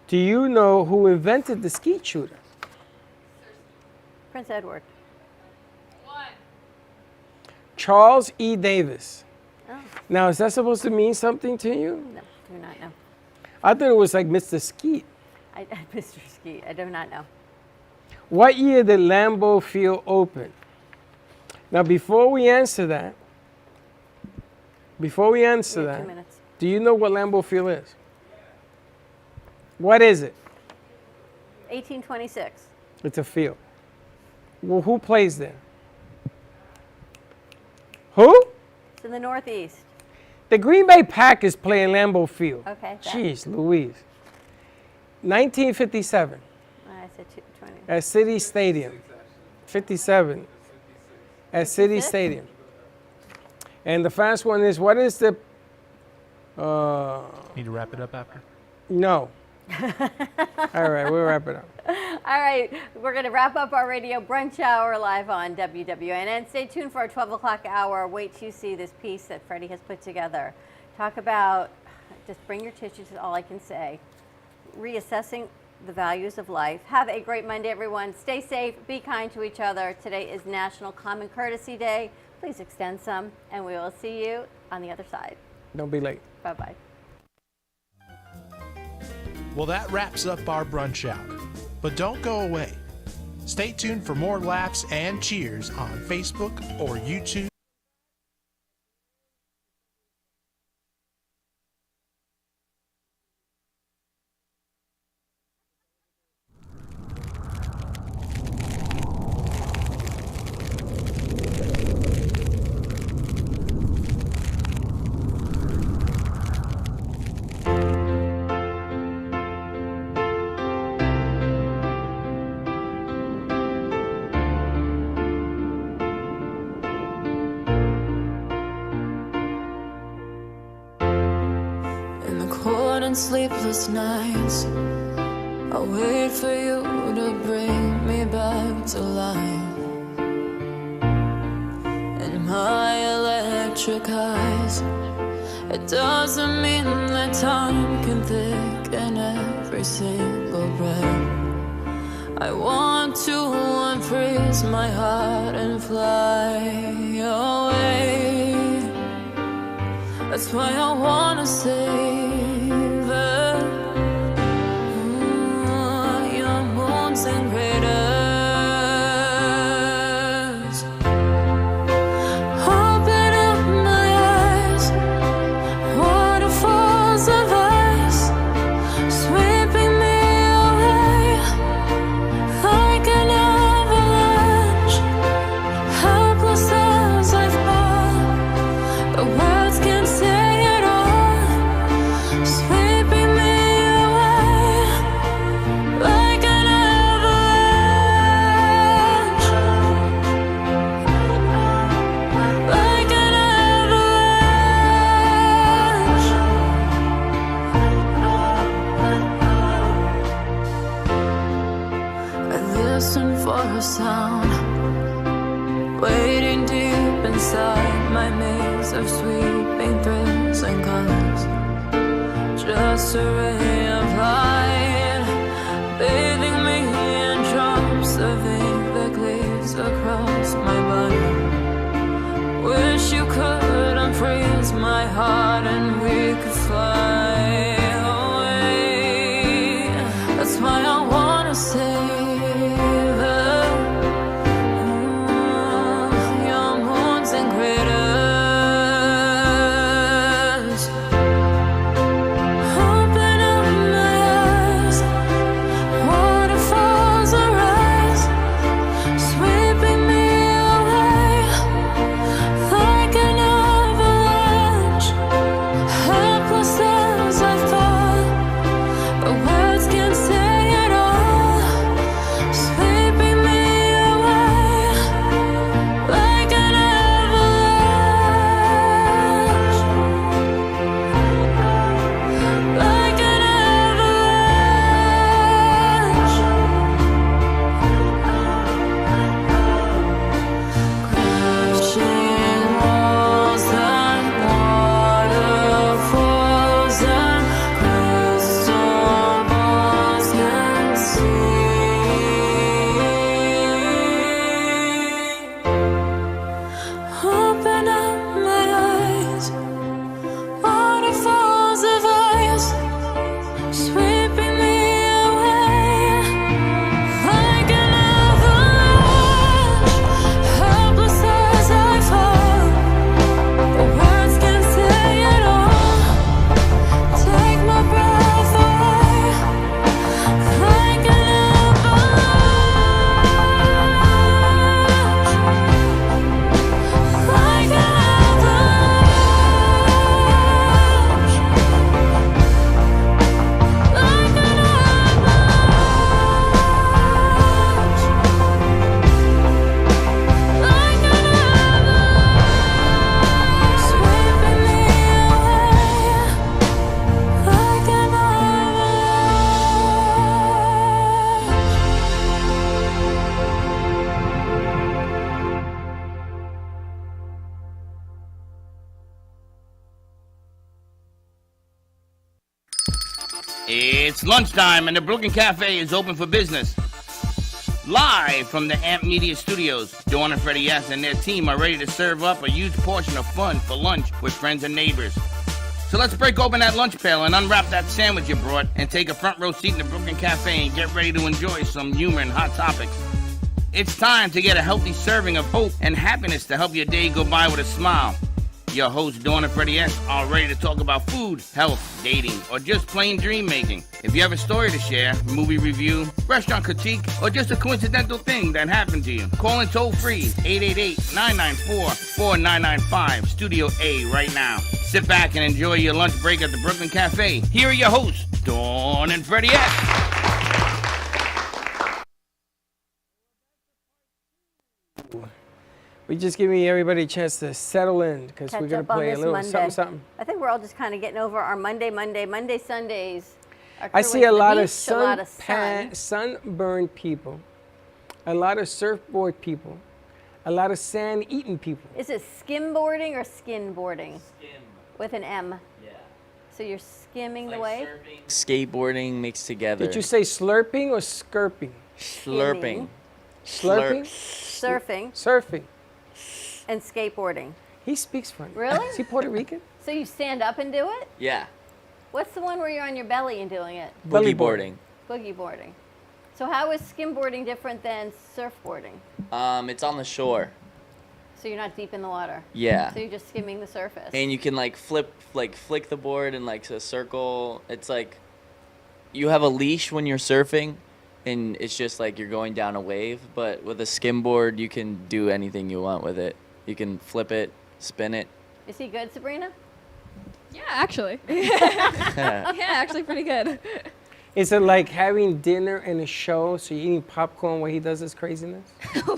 Do you know who invented the skeet shooter? Prince Edward. Charles E. Davis. Oh. Now, is that supposed to mean something to you? No, do not know. I thought it was like Mr. Skeet. Mr. Skeet, I do not know. What year did Lambeau Field open? Now, before we answer that, We have 2 minutes. do you know what Lambeau Field is? What is it? 1826. It's a field. Well, who plays there? Who? It's in the Northeast. The Green Bay Packers play in Lambeau Field. Okay. Jeez Louise. 1957 I said 20. at City Stadium. 57 at City 56? Stadium. And the fast one is, what is the... Need to wrap it up after? No. All right, we'll wrap it up. All right, we're going to wrap up our radio brunch hour live on WWNN. Stay tuned for our 12 o'clock hour. Wait till you see this piece that Freddie has put together. Talk about, just bring your tissues is all I can say. Reassessing the values of life. Have a great Monday, everyone. Stay safe, be kind to each other. Today is National Common Courtesy Day. Please extend some, and we will see you on the other side. Don't be late. Bye-bye. Well, that wraps up our brunch hour. But don't go away. Stay tuned for more laughs and cheers on Facebook or YouTube. And sleepless nights, I wait for you to bring me back to life. In my electric eyes, it doesn't mean that time can thicken every single breath. I want to unfreeze my heart and fly away. That's why I wanna save her. Your moons and craters. Open up my eyes, waterfalls of ice, sweeping me away like an avalanche. Helpless as I fall, the words can't say it all, sweeping me away like an avalanche, like an avalanche. I listen for a sound, waiting deep inside my maze of sweeping thrills and colors. Just a ray of light, bathing me in drops of ink that gleams across my body. Wish you could unfreeze my heart and we could fly away. That's why I wanna save her. Your moons and craters. Open up my It's lunchtime and the Brooklyn Cafe is open for business. Live from the Amp Media Studios, Dawn and Freddie S. and their team are ready to serve up a huge portion of fun for lunch with friends and neighbors. So let's break open that lunch pail and unwrap that sandwich you brought and take a front row seat in the Brooklyn Cafe and get ready to enjoy some humor and hot topics. It's time to get a healthy serving of hope and happiness to help your day go by with a smile. Your hosts, Dawn and Freddie S., are ready to talk about food, health, dating, or just plain dream making. If you have a story to share, movie review, restaurant critique, or just a coincidental thing that happened to you, call in toll free 888-994-4995, Studio A right now. Sit back and enjoy your lunch break at the Brooklyn Cafe. Here are your hosts, Dawn and Freddie S. We're just giving everybody a chance to settle in because we're going to play a little something. I think we're all just kind of getting over our Monday, Sundays. I see a lot of sunburned people, a lot of surfboard people, a lot of sand-eating people. Is it skimboarding or skinboarding? Skim. With an M. Yeah. So you're skimming the wave? Skateboarding mixed together. Did you say slurping or skirping? Slurping. Slurping? Surfing. Surfing. And skateboarding. He speaks French. Really? Is he Puerto Rican? So you stand up and do it? Yeah. What's the one where you're on your belly and doing it? Boogie boarding. Boogie boarding. So how is skimboarding different than surfboarding? It's on the shore. So you're not deep in the water? Yeah. So you're just skimming the surface? And you can flick the board in a circle. It's like you have a leash when you're surfing, and it's just like you're going down a wave. But with a skimboard, you can do anything you want with it. You can flip it, spin it. Is he good, Sabrina? Yeah, actually. Yeah, actually pretty good. Is it like having dinner and a show, so you're eating popcorn while he does his craziness?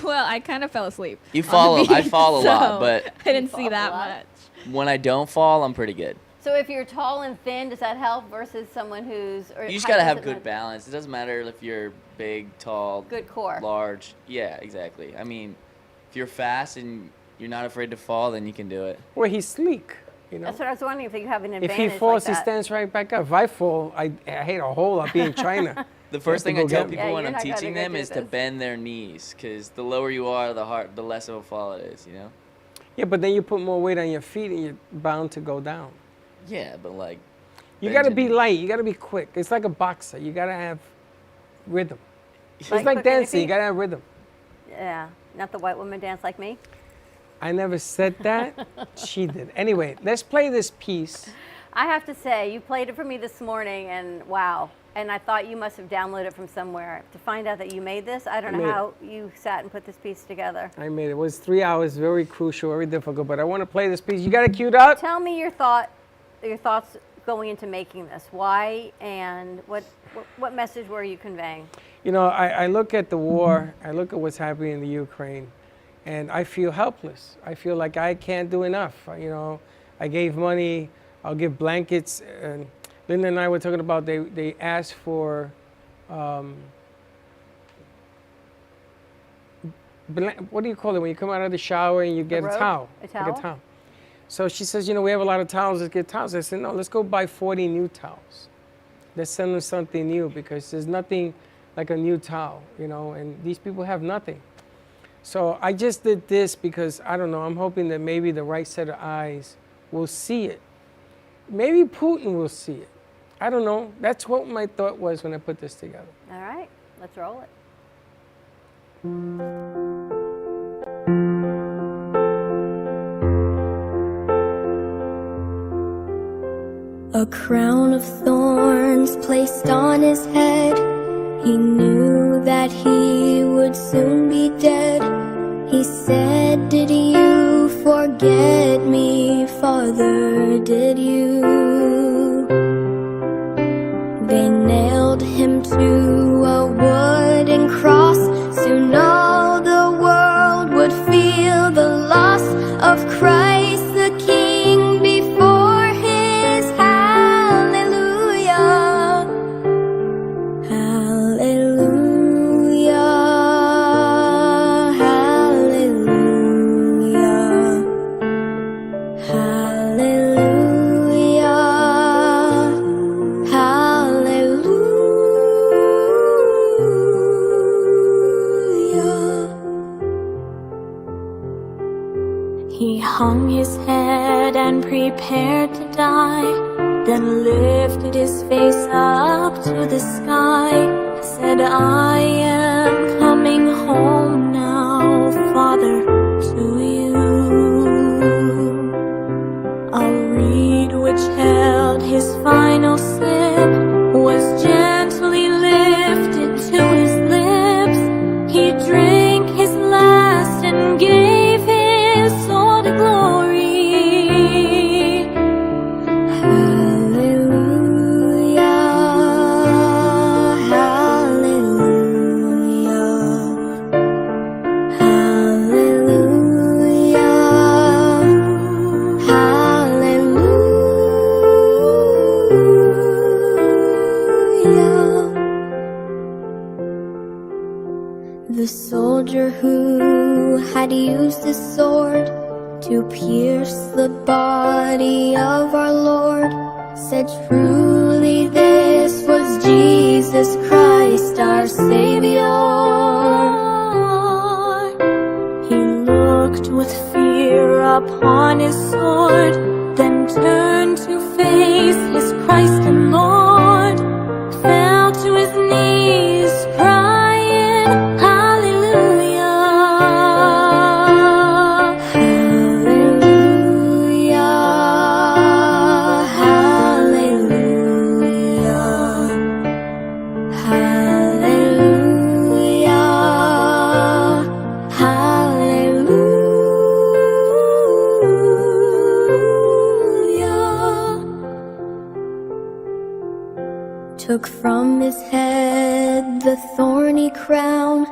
Well, I kind of fell asleep. I fall a lot, but I didn't see that much. when I don't fall, I'm pretty good. So if you're tall and thin, does that help versus someone who's... You just got to have good balance. It doesn't matter if you're big, tall, good core, large. Yeah, exactly. I mean, if you're fast and you're not afraid to fall, then you can do it. Well, he's sleek. You know? That's what I was wondering, if you have an advantage. If he falls, like he stands right back up. If I fall, I hate a hole. I'll be in China. The first thing I tell people Yeah, when you're I'm not gonna teaching go them do is to this. bend their knees, because the lower you are, the less of a fall it is, you know? Yeah, but then you put more weight on your feet and you're bound to go down. Yeah, but like... You got to be light. You got to be quick. It's like a boxer. You got to have rhythm. It's like dancing. You got to have rhythm. Yeah, not the white woman dance like me. I never said that. She did. Anyway, let's play this piece. I have to say, you played it for me this morning, and wow. And I thought you must have downloaded it from somewhere. To find out that you made this, I don't know how you sat and put this piece together. I made it. It was 3 hours, very crucial, very difficult, but I want to play this piece. You got it queued up? Tell me your thoughts going into making this. Why, and what message were you conveying? You know, I look at the war, I look at what's happening in the Ukraine, and I feel helpless. I feel like I can't do enough. You know, I gave money, I'll give blankets, and Linda and I were talking about they asked for what do you call it when you come out of the shower and you get a towel? A towel? Like a towel. So she says, you know, we have a lot of towels, let's get towels. I said, no, let's go buy 40 new towels. Let's send them something new, because there's nothing like a new towel, you know, and these people have nothing. So I just did this because, I don't know, I'm hoping that maybe the right set of eyes will see it. Maybe Putin will see it. I don't know. That's what my thought was when I put this together. All right, let's roll it. A crown of thorns placed on his head. He knew that he would soon be dead. He said, did you forget me, Father, did you? They nailed him to a wooden cross. Soon all the world would feel the loss of Christ the King before his hallelujah. Hallelujah. Hallelujah. Hallelujah. Hallelujah. hung his head and prepared to die, then lifted his face up to the sky, said, I am coming home now, Father, to you. A reed which held his final slip was gently lifted to his lips. He drank his last and gave his soul to glory. Hallelujah, hallelujah, hallelujah, hallelujah. The soldier who had used his sword to pierce the body of our Lord said, truly this was Jesus Christ, our Savior. He looked with fear upon his sword, then turned to face his Christ and Lord, fell to his knees, crying, Hallelujah, Hallelujah, Hallelujah, Hallelujah, Hallelujah. Took from his head the thorny crown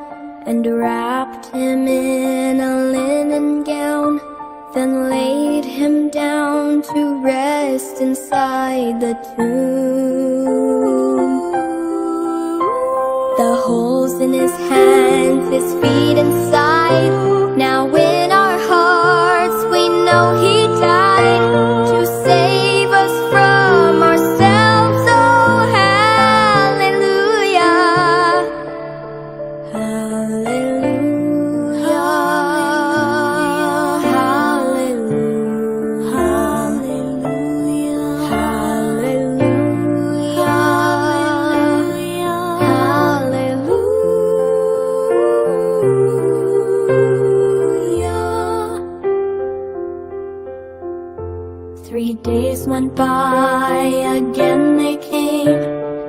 and wrapped him in a linen gown, then laid him down to rest inside the tomb. The holes in his hands, his feet inside. Now in our hearts we know he died to save us from ourselves. Oh, hallelujah, hallelujah, hallelujah, hallelujah, hallelujah. 3 days went by, again they came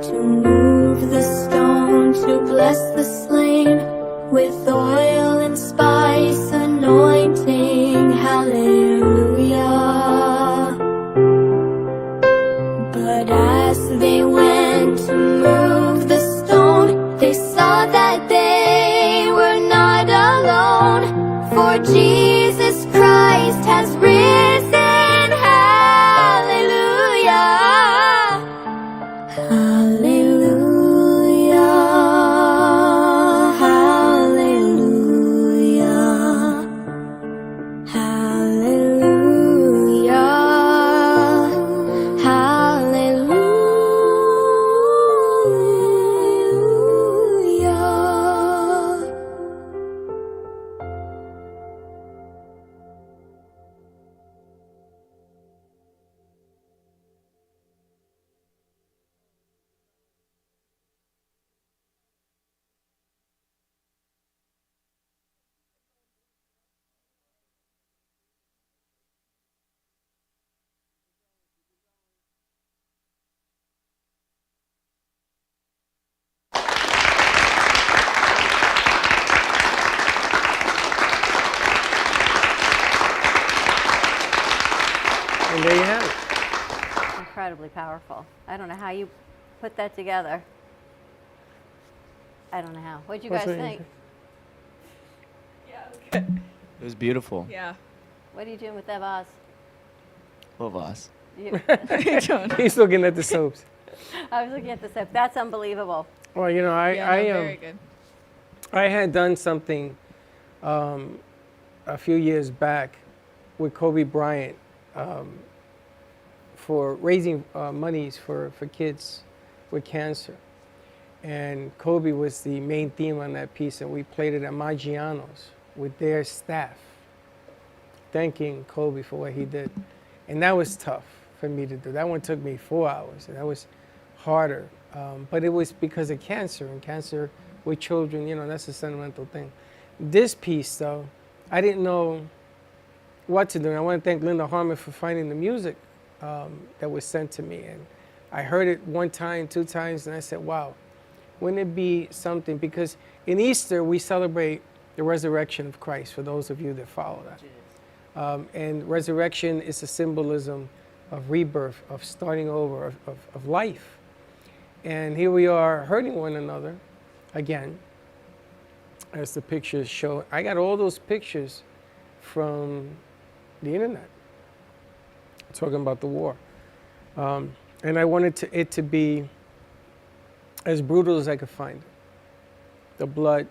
to move the stone, to bless the slain with oil and spice, anointing, hallelujah. But as they went to move the stone, they saw that they were not alone, for Jesus Christ has risen, hallelujah, hallelujah, hallelujah, hallelujah, hallelujah. And there you have it. Incredibly powerful. I don't know how you put that together. I don't know how. What'd you guys think? It was beautiful. Yeah. What are you doing with that vase? What vase? You- He's looking at the soaps. I was looking at the soap. That's unbelievable. Well, you know, Very good. I had done something a few years back with Kobe Bryant for raising monies for kids with cancer. And Kobe was the main theme on that piece, and we played it at Maggiano's with their staff. thanking Kobe for what he did. And that was tough for me to do. That one took me 4 hours, and that was harder. But it was because of cancer, and cancer with children, you know, that's a sentimental thing. This piece, though, I didn't know what to do. And I want to thank Linda Harmon for finding the music that was sent to me. And I heard it 1 time, 2 times, and I said, wow, wouldn't it be something? Because in Easter, we celebrate the resurrection of Christ, for those of you that follow that. And resurrection is a symbolism of rebirth, of starting over, of life. And here we are hurting one another again, as the pictures show. I got all those pictures from the internet, talking about the war. And I wanted it to be as brutal as I could find it. The blood,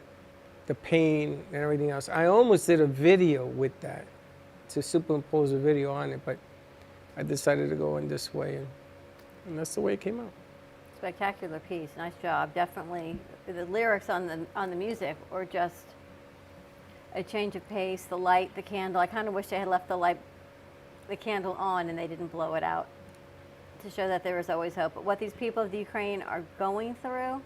the pain, and everything else. I almost did a video with that, to superimpose a video on it, but I decided to go in this way, and that's the way it came out. Spectacular piece. Nice job. Definitely. The lyrics on the music were just a change of pace. The light, the candle. I kind of wish they had left the candle on and they didn't blow it out, to show that there is always hope. But what these people of the Ukraine are going through,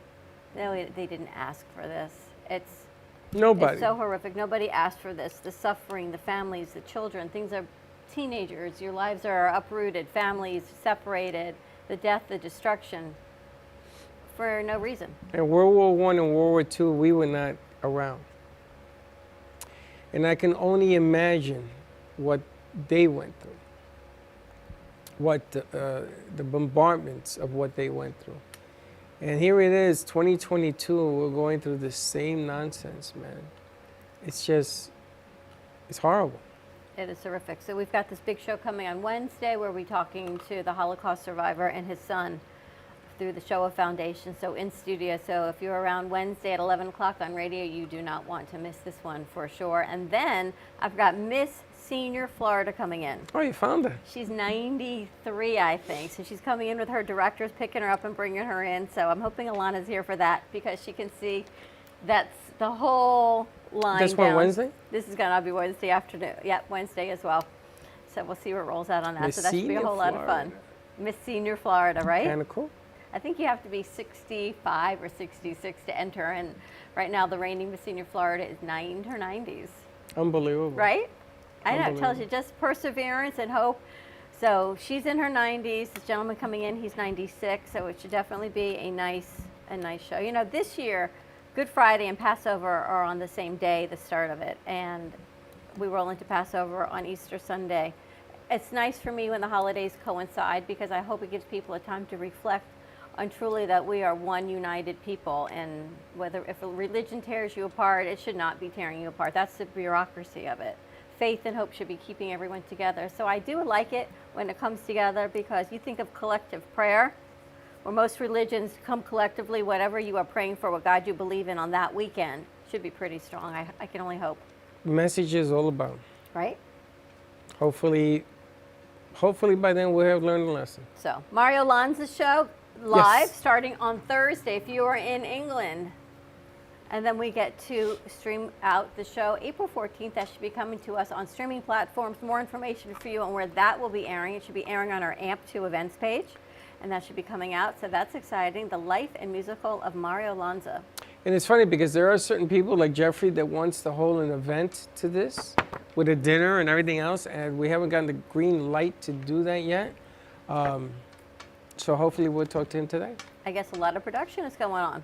they didn't ask for this. It's so horrific. Nobody asked for this. The suffering, the families, the children. Things are teenagers. Your lives are uprooted. Families separated. The death, the destruction. For no reason. In World War I and World War II, we were not around. And I can only imagine what they went through, what the bombardments of what they went through. And here it is, 2022, we're going through the same nonsense, man. It's just, it's horrible. It is horrific. So we've got this big show coming on Wednesday where we're talking to the Holocaust survivor and his son through the Shoah Foundation, so in studio. So if you're around Wednesday at 11 o'clock on radio, you do not want to miss this one for sure. And then I've got Miss Senior Florida coming in. Oh, you found her. She's 93, I think. So she's coming in with her directors, picking her up and bringing her in. So I'm hoping Alana's here for that, because she can see that's the whole line This down. one Wednesday? This is going to be Wednesday afternoon. Yeah, Wednesday as well. So we'll see what rolls out on that. Miss So that should be a whole lot of fun. Miss Senior Florida, right? Kind of cool. I think you have to be 65 or 66 to enter, and right now the reigning Miss Senior Florida is her 90s. Unbelievable. Right? I know, it tells you just perseverance and hope. So she's in her 90s. This gentleman coming in, he's 96, so it should definitely be a nice show. You know, this year, Good Friday and Passover are on the same day, the start of it, and we roll into Passover on Easter Sunday. It's nice for me when the holidays coincide, because I hope it gives people a time to reflect on truly that we are one united people, and if a religion tears you apart, it should not be tearing you apart. That's the bureaucracy of it. Faith and hope should be keeping everyone together. So I do like it when it comes together, because you think of collective prayer, where most religions come collectively, whatever you are praying for, what God you believe in on that weekend, should be pretty strong. I can only hope. The message is all about. Right? Hopefully by then we'll have learned a lesson. So Mario Lanza show live, Yes. starting on Thursday if you are in England. And then we get to stream out the show April 14th. That should be coming to us on streaming platforms. More information for you on where that will be airing. It should be airing on our AMP2 events page, and that should be coming out. So that's exciting. The life and musical of Mario Lanza. And it's funny because there are certain people like Jeffrey that wants to hold an event to this with a dinner and everything else, and we haven't gotten the green light to do that yet. So hopefully we'll talk to him today. I guess a lot of production is going on.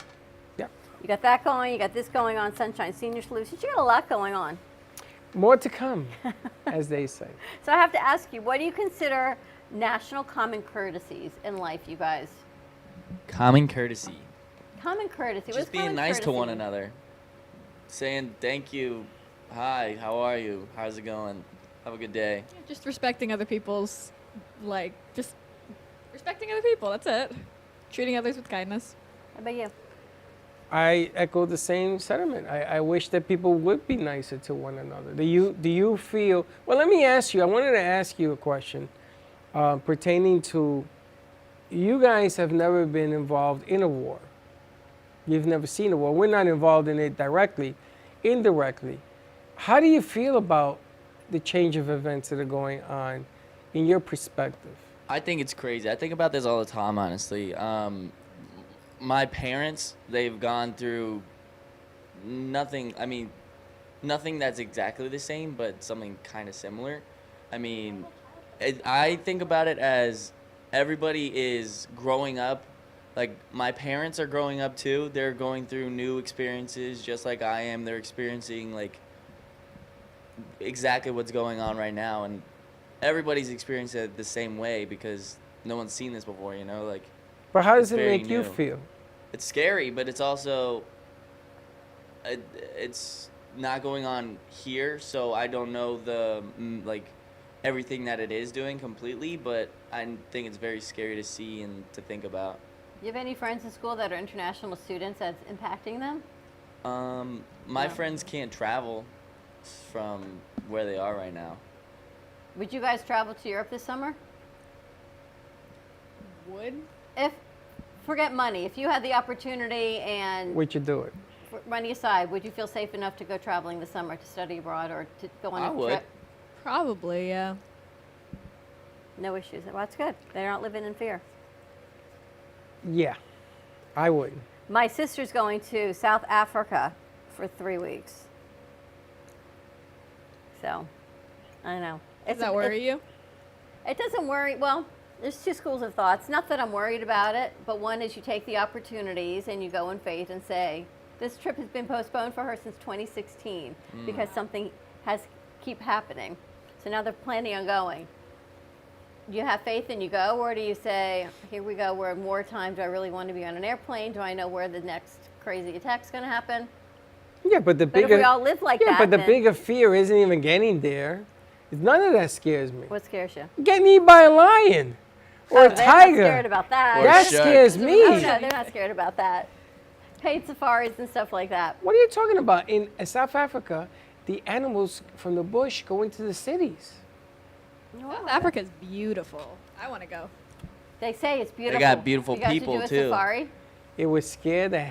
Yeah. You got that going, you got this going on, Sunshine Senior Solutions. You got a lot going on. More to come, as they say. So I have to ask you, what do you consider national common courtesies in life, you guys? Common courtesy. Common courtesy. What's Just being common nice to courtesy? one another. Saying thank you. Hi, how are you? How's it going? Have a good day. Just respecting other people's, just respecting other people. That's it. Treating others with kindness. How about you? I echo the same sentiment. I wish that people would be nicer to one another. Do you feel? Well, let me ask you. I wanted to ask you a question pertaining to. You guys have never been involved in a war. You've never seen a war. We're not involved in it directly, indirectly. How do you feel about the change of events that are going on in your perspective? I think it's crazy. I think about this all the time, honestly. My parents, they've gone through nothing that's exactly the same, but something kind of similar. I mean, I think about it as everybody is growing up. Like, my parents are growing up too. They're going through new experiences just like I am. They're experiencing, like, exactly what's going on right now. And everybody's experiencing it the same way because no one's seen this before, you know? Like, But how does it's it very make you new. feel? It's scary, but it's also, it's not going on here, so I don't know like, everything that it is doing completely, but I think it's very scary to see and to think about. You have any friends in school that are international students that's impacting them? My No. friends can't travel from where they are right now. Would you guys travel to Europe this summer? Would? If, forget money, if you had the opportunity and Would you do it? money aside, would you feel safe enough to go traveling this summer to study abroad or to go on I a would. trip? Probably, yeah. No issues. Well, that's good. They're not living in fear. Yeah, I would. My sister's going to South Africa for 3 weeks. So, I don't know. Does that worry you? It doesn't worry. Well, there's two schools of thoughts. Not that I'm worried about it, but one is you take the opportunities and you go in faith and say, this trip has been postponed for her since 2016 because something has keep happening. So now they're planning on going. Do you have faith and you go, or do you say, here we go, we're in wartime, do I really want to be on an airplane? Do I know where the next crazy attack's going to happen? Yeah, but the But bigger if we all live like yeah, that, but the then- bigger fear isn't even getting there. None of that scares me. What scares you? Getting eaten by a lion or Oh, a they're tiger. not scared about that. Or That a shark. scares me. Oh, no, they're not scared about that. Paid safaris and stuff like that. What are you talking about? In South Africa, the animals from the bush go into the cities. South Africa's beautiful. I want to go. They say it's beautiful. got beautiful you got people, to do a too. Safari. It would scare the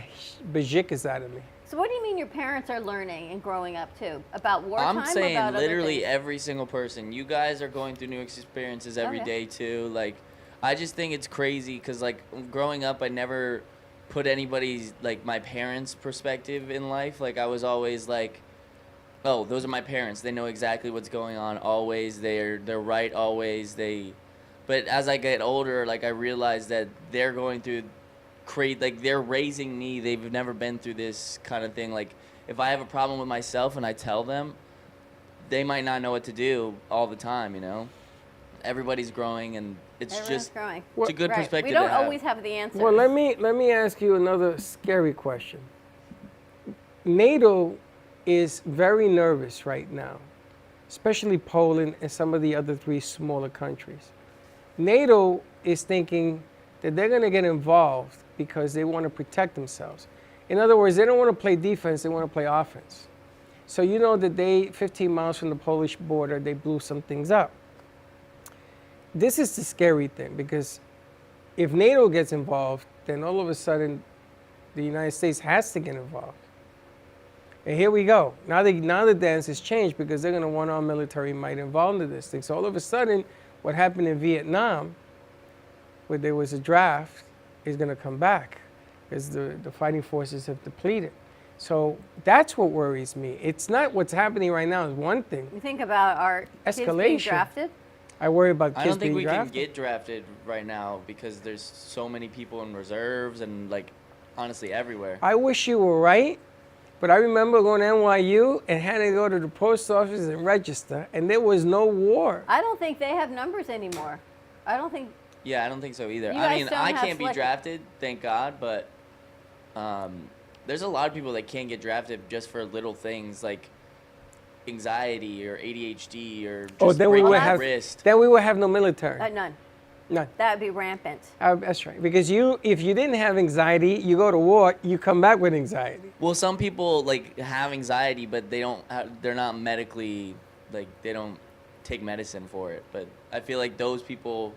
bajikas out of me. So what do you mean your parents are learning and growing up too? About wartime? I'm saying about other literally things? every single person. You guys are going through new experiences every yeah. day too. Like, I just think it's crazy because, like, growing up, I never put anybody's, like, my parents' perspective in life. Like, I was always like, oh, those are my parents. They know exactly what's going on always. They're right always. But as I get older, like, I realize that they're going through like, they're raising me. They've never been through this kind of thing. Like, if I have a problem with myself and I tell them, they might not know what to do all the time, you know? Everybody's growing, and it's Everyone's just growing. it's a good Right. perspective We don't to have. always have the answers. Well, let me ask you another scary question. NATO is very nervous right now, especially Poland and some of the other three smaller countries. NATO is thinking that they're going to get involved because they want to protect themselves. In other words, they don't want to play defense, they want to play offense. So you know that 15 miles from the Polish border, they blew some things up. This is the scary thing, because if NATO gets involved, then all of a sudden the United States has to get involved. And here we go. Now the dance has changed because they're going to want our military might involved in this thing. So all of a sudden, what happened in Vietnam, where there was a draft, is going to come back because the fighting forces have depleted. So that's what worries me. It's not what's happening right now is one thing. You think about our kids being Escalation. drafted. I worry about I kids don't think being we drafted. can get drafted right now because there's so many people in reserves and, like, honestly, everywhere. I wish you were right, but I remember going to NYU and had to go to the post office and register, and there was no war. I don't think they have numbers anymore. I don't think. Yeah, I don't think so either. You I guys mean, don't I have can't be selected- drafted, thank God, but there's a lot of people that can't get drafted just for little things like anxiety or ADHD or just then we breaking would a have wrist. then we would have no military. None. None. That would be rampant. That's right. Because if you didn't have anxiety, you go to war, you come back with anxiety. Well, some people like have anxiety, but they're not medically, like, they don't take medicine for it. But I feel like those people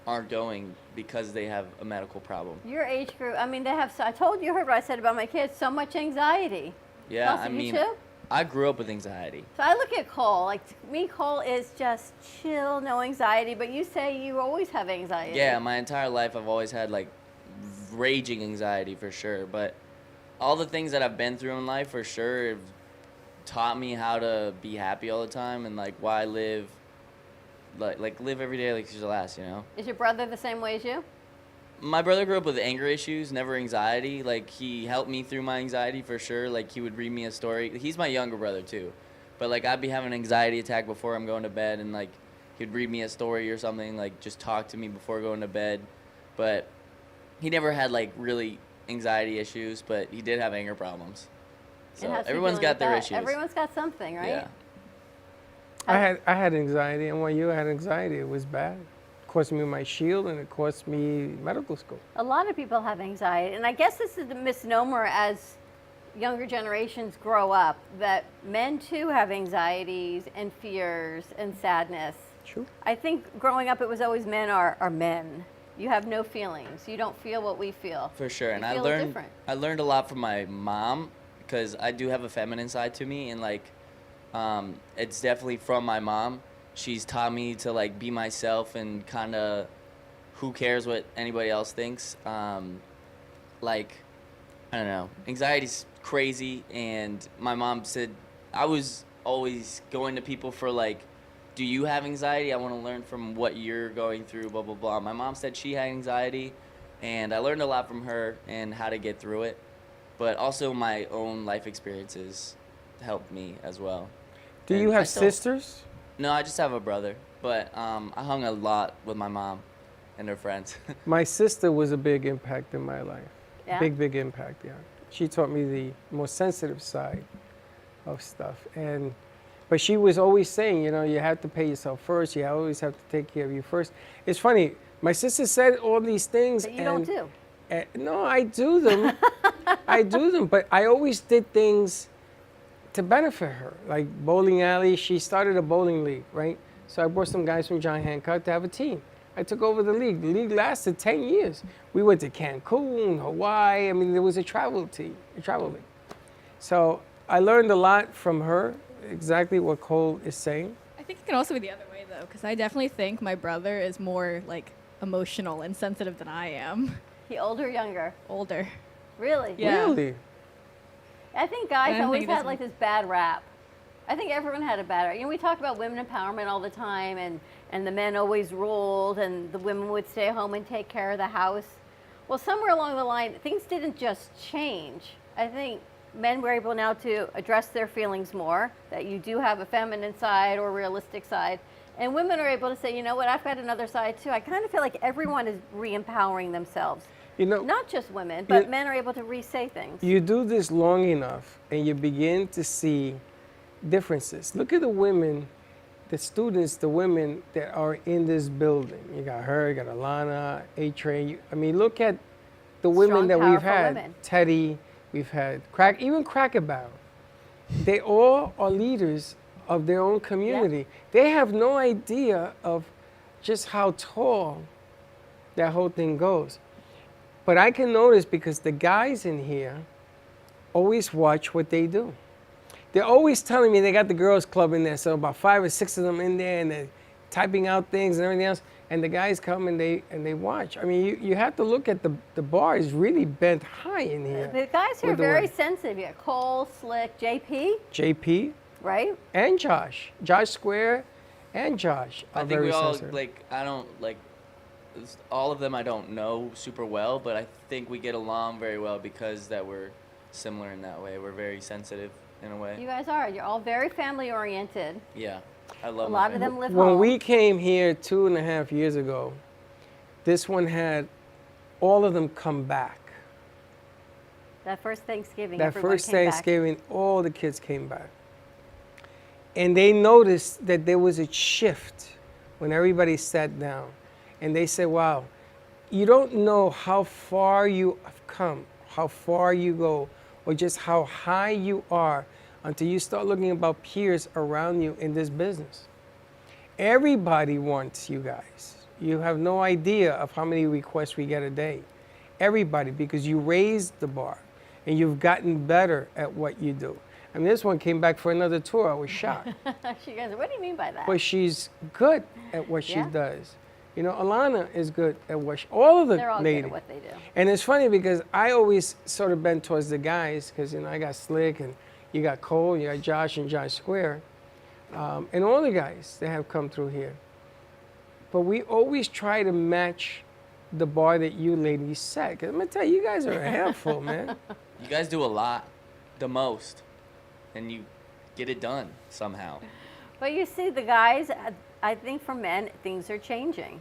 aren't going because they have a medical problem. Your age group. I mean, they have. I told you heard what I said about my kids. So much anxiety. Yeah, Kelsey, I you mean, too? I grew up with anxiety. So I look at Cole, like to me, Cole is just chill, no anxiety, but you say you always have anxiety. Yeah, my entire life I've always had like raging anxiety for sure, but all the things that I've been through in life for sure have taught me how to be happy all the time and like why live live every day like it's your last, you know? Is your brother the same way as you? My brother grew up with anger issues, never anxiety. Like, he helped me through my anxiety for sure. Like, he would read me a story. He's my younger brother, too. But, like, I'd be having an anxiety attack before I'm going to bed, and, like, he'd read me a story or something, like, just talk to me before going to bed. But he never had, like, really anxiety issues, but he did have anger problems. So everyone's got their issues. Everyone's got something, right? Yeah. I had anxiety, and when you had anxiety, it was bad. It cost me my shield, and it cost me medical school. A lot of people have anxiety, and I guess this is the misnomer as younger generations grow up, that men too have anxieties and fears and sadness. True. I think growing up it was always men are men. You have no feelings. You don't feel what we feel. For sure. You And feel different. I learned a lot from my mom because I do have a feminine side to me, and like it's definitely from my mom. She's taught me to like be myself and kind of who cares what anybody else thinks. Like, I don't know, anxiety's crazy, and my mom said I was always going to people for like, do you have anxiety? I want to learn from what you're going through, blah, blah, blah. My mom said she had anxiety, and I learned a lot from her and how to get through it. But also my own life experiences helped me as well. Do you have sisters? No, I just have a brother. But I hung a lot with my mom and her friends. My sister was a big impact in my life. Yeah? Big impact, yeah. She taught me the more sensitive side of stuff. But she was always saying, you know, you have to pay yourself first. You always have to take care of you first. It's funny. My sister said all these things. But you don't do. No, I do them. I do them. But I always did things to benefit her. Like bowling alley, she started a bowling league, right? So I brought some guys from John Hancock to have a team. I took over the league. The league lasted 10 years. We went to Cancun, Hawaii. I mean, there was a travel team, a travel league. So I learned a lot from her, exactly what Cole is saying. I think it can also be the other way, though, because I definitely think my brother is more, like, emotional and sensitive than I am. He older or younger? Older. Really? Yeah. Really? I think guys I always think had this like this bad rap. I think everyone had a bad rap. You know, we talk about women empowerment all the time, and the men always ruled, and the women would stay home and take care of the house. Well, somewhere along the line, things didn't just change. I think men were able now to address their feelings more, that you do have a feminine side or realistic side. And women are able to say, you know what, I've got another side too. I kind of feel like everyone is re-empowering themselves. You know, not just women, but men are able to re-say things. You do this long enough, and you begin to see differences. Look at the women, the students, the women that are in this building. You got her, you got Alana, A-Train. I mean, look at the women Strong, that we've powerful had. women. Teddy, we've had even Cracker Barrel. They all are leaders of their own community. They have no idea of just how tall that whole thing goes. But I can notice because the guys in here always watch what they do. They're always telling me they got the girls club in there, so about 5 or 6 of them in there, and they're typing out things and everything else. And the guys come and they watch. I mean, you have to look at the bar is really bent high in here. The guys here are with the very women. sensitive. You got Cole, Slick, JP, JP right? and Josh Square, and Josh are I think very we all, sensitive. like, I don't, like, all of them I don't know super well, but I think we get along very well because that we're similar in that way. We're very sensitive in a way. You guys are. You're all very family oriented. Yeah, I love A my lot of family. them live When home. we came here 2.5 years ago, this one had all of them come back. That first Thanksgiving, That everyone first came back. Thanksgiving, all the kids came back. And they noticed that there was a shift when everybody sat down. And they said, wow, you don't know how far you have come, how far you go, or just how high you are until you start looking about peers around you in this business. Everybody wants you guys. You have no idea of how many requests we get a day. Everybody, because you raised the bar and you've gotten better at what you do. I mean, this one came back for another tour. I was shocked. She goes, what do you mean by that? But she's good at what Yeah. she does. You know, Alana is good at what all of the They're all ladies. good at what they do. And it's funny because I always sort of bend towards the guys because, you know, I got Slick and you got Cole, you got Josh and Josh Square. And all the guys that have come through here. But we always try to match the bar that you ladies set. 'Cause I'm going to tell you, you guys are a handful, man. You guys do a lot, the most, and you get it done somehow. But you see, the guys, I think for men, things are changing,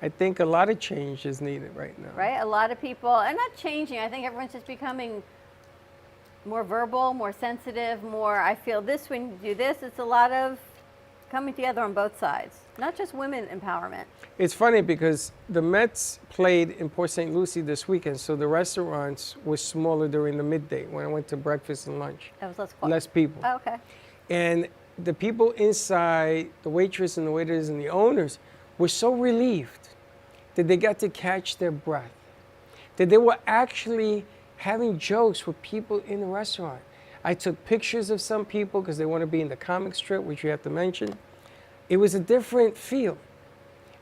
I think a lot of change is needed right now. right? A lot of people, and not changing, I think everyone's just becoming more verbal, more sensitive, more, I feel this when you do this. It's a lot of coming together on both sides, not just women empowerment. It's funny because the Mets played in Port St. Lucie this weekend, so the restaurants were smaller during the midday when I went to breakfast and lunch. That was Less people. Oh, okay. And the people inside, the waitress and the waiters and the owners, were so relieved that they got to catch their breath, that they were actually having jokes with people in the restaurant. I took pictures of some people because they want to be in the comic strip, which you have to mention. It was a different feel.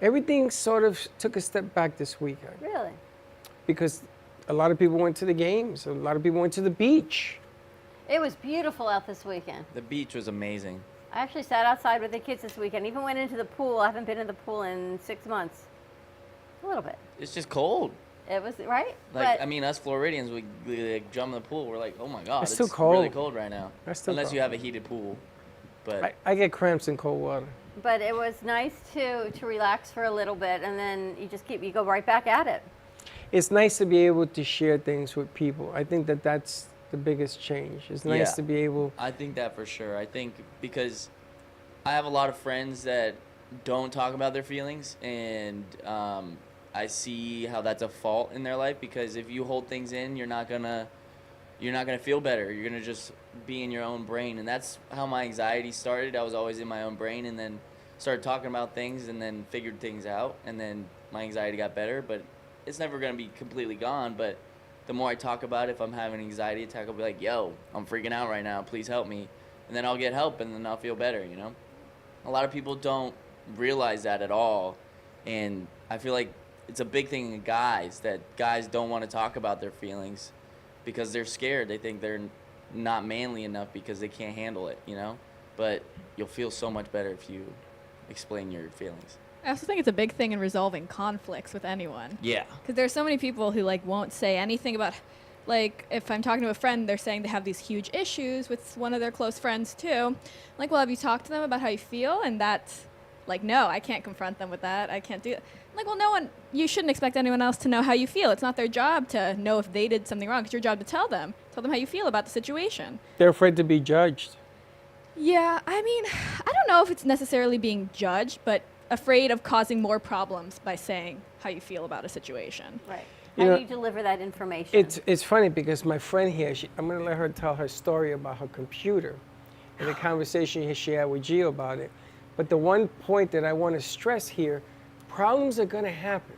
Everything sort of took a step back this weekend Really? because a lot of people went to the games, a lot of people went to the beach. It was beautiful out this weekend. The beach was amazing. I actually sat outside with the kids this weekend. Even went into the pool. I haven't been in the pool in 6 months. A little bit. It's just cold. It was, right? Like, But I mean, us Floridians, we like, jump in the pool. We're like, oh my God, It's too really cold. cold right now. It's too Unless cold. you have a heated pool. But I get cramps in cold water. but it was nice to relax for a little bit, and then you go right back at it. It's nice to be able to share things with people. I think that that's the biggest change. It's nice Yeah. to be able. I think that for sure. I think because I have a lot of friends that don't talk about their feelings, and I see how that's a fault in their life, because if you hold things in, you're not gonna feel better. You're gonna just be in your own brain, and that's how my anxiety started. I was always in my own brain, and then started talking about things, and then figured things out, and then my anxiety got better. But it's never gonna be completely gone. But the more I talk about it, if I'm having an anxiety attack, I'll be like, yo, I'm freaking out right now, please help me. And then I'll get help, and then I'll feel better, you know? A lot of people don't realize that at all, and I feel like it's a big thing in guys, that guys don't want to talk about their feelings because they're scared. They think they're not manly enough because they can't handle it, you know? But you'll feel so much better if you explain your feelings. I also think it's a big thing in resolving conflicts with anyone. Yeah. Because there's so many people who like won't say anything about, like, if I'm talking to a friend, they're saying they have these huge issues with one of their close friends too. Like, well, have you talked to them about how you feel? And that's like, no, I can't confront them with that. I can't do it. Like, well, you shouldn't expect anyone else to know how you feel. It's not their job to know if they did something wrong. It's your job to tell them how you feel about the situation. They're afraid to be judged. Yeah, I mean, I don't know if it's necessarily being judged, but afraid of causing more problems by saying how you feel about a situation. Right. You How know, do you deliver that information? It's funny because my friend here, I'm going to let her tell her story about her computer and the conversation she had with Gio about it. But the one point that I want to stress here, problems are going to happen.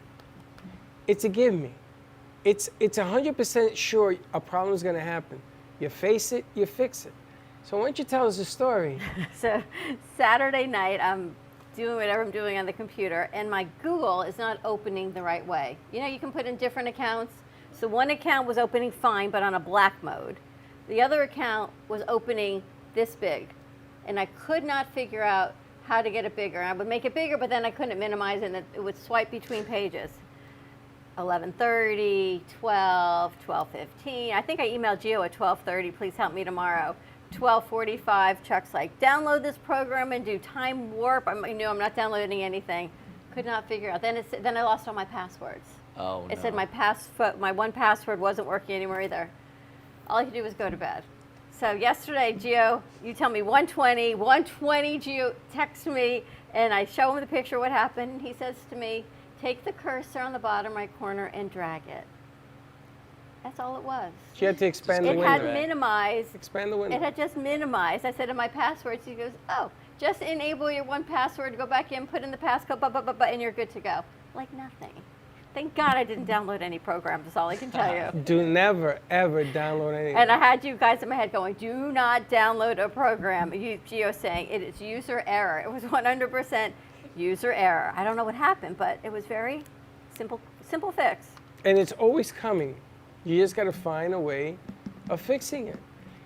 It's a give me. It's 100% sure a problem is going to happen. You face it, you fix it. So why don't you tell us the story? So Saturday night, I'm doing whatever I'm doing on the computer, and my Google is not opening the right way. You know, you can put in different accounts. So one account was opening fine, but on a black mode. The other account was opening this big, and I could not figure out how to get it bigger. I would make it bigger, but then I couldn't minimize it, and it would swipe between pages. 11:30, 12, 12:15. I think I emailed Gio at 12:30, please help me tomorrow. 12:45, Chuck's like, download this program and do time warp. I'm not downloading anything. Could not figure out. Then I lost all my passwords. Oh, It no. said my one password wasn't working anymore either. All I could do was go to bed. So yesterday, Gio, you tell me 1:20, Gio texts me, and I show him the picture of what happened, and he says to me, take the cursor on the bottom right corner and drag it. That's all it was. She had to expand the It window. had minimized. Expand the window. It had just minimized. I said in my passwords, he goes, oh, just enable your one password, go back in, put in the passcode, and you're good to go. Like nothing. Thank God I didn't download any programs, that's all I can tell you. Do never, ever download anything. And I had you guys in my head going, do not download a program. Gio saying it is user error. It was 100% user error. I don't know what happened, but it was very simple fix. And it's always coming. You just got to find a way of fixing it.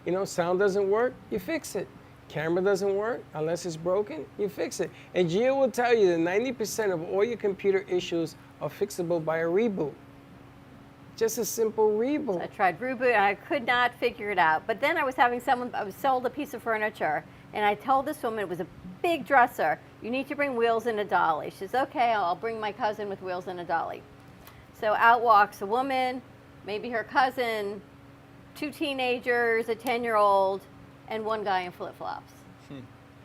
You know, sound doesn't work, you fix it. Camera doesn't work, unless it's broken, you fix it. And Gio will tell you that 90% of all your computer issues are fixable by a reboot. Just a simple reboot. So I tried reboot and I could not figure it out. But then I was sold a piece of furniture, and I told this woman, it was a big dresser, you need to bring wheels and a dolly. She says, okay, I'll bring my cousin with wheels and a dolly. So out walks a woman, maybe her cousin, 2 teenagers, a 10-year-old, and 1 guy in flip-flops.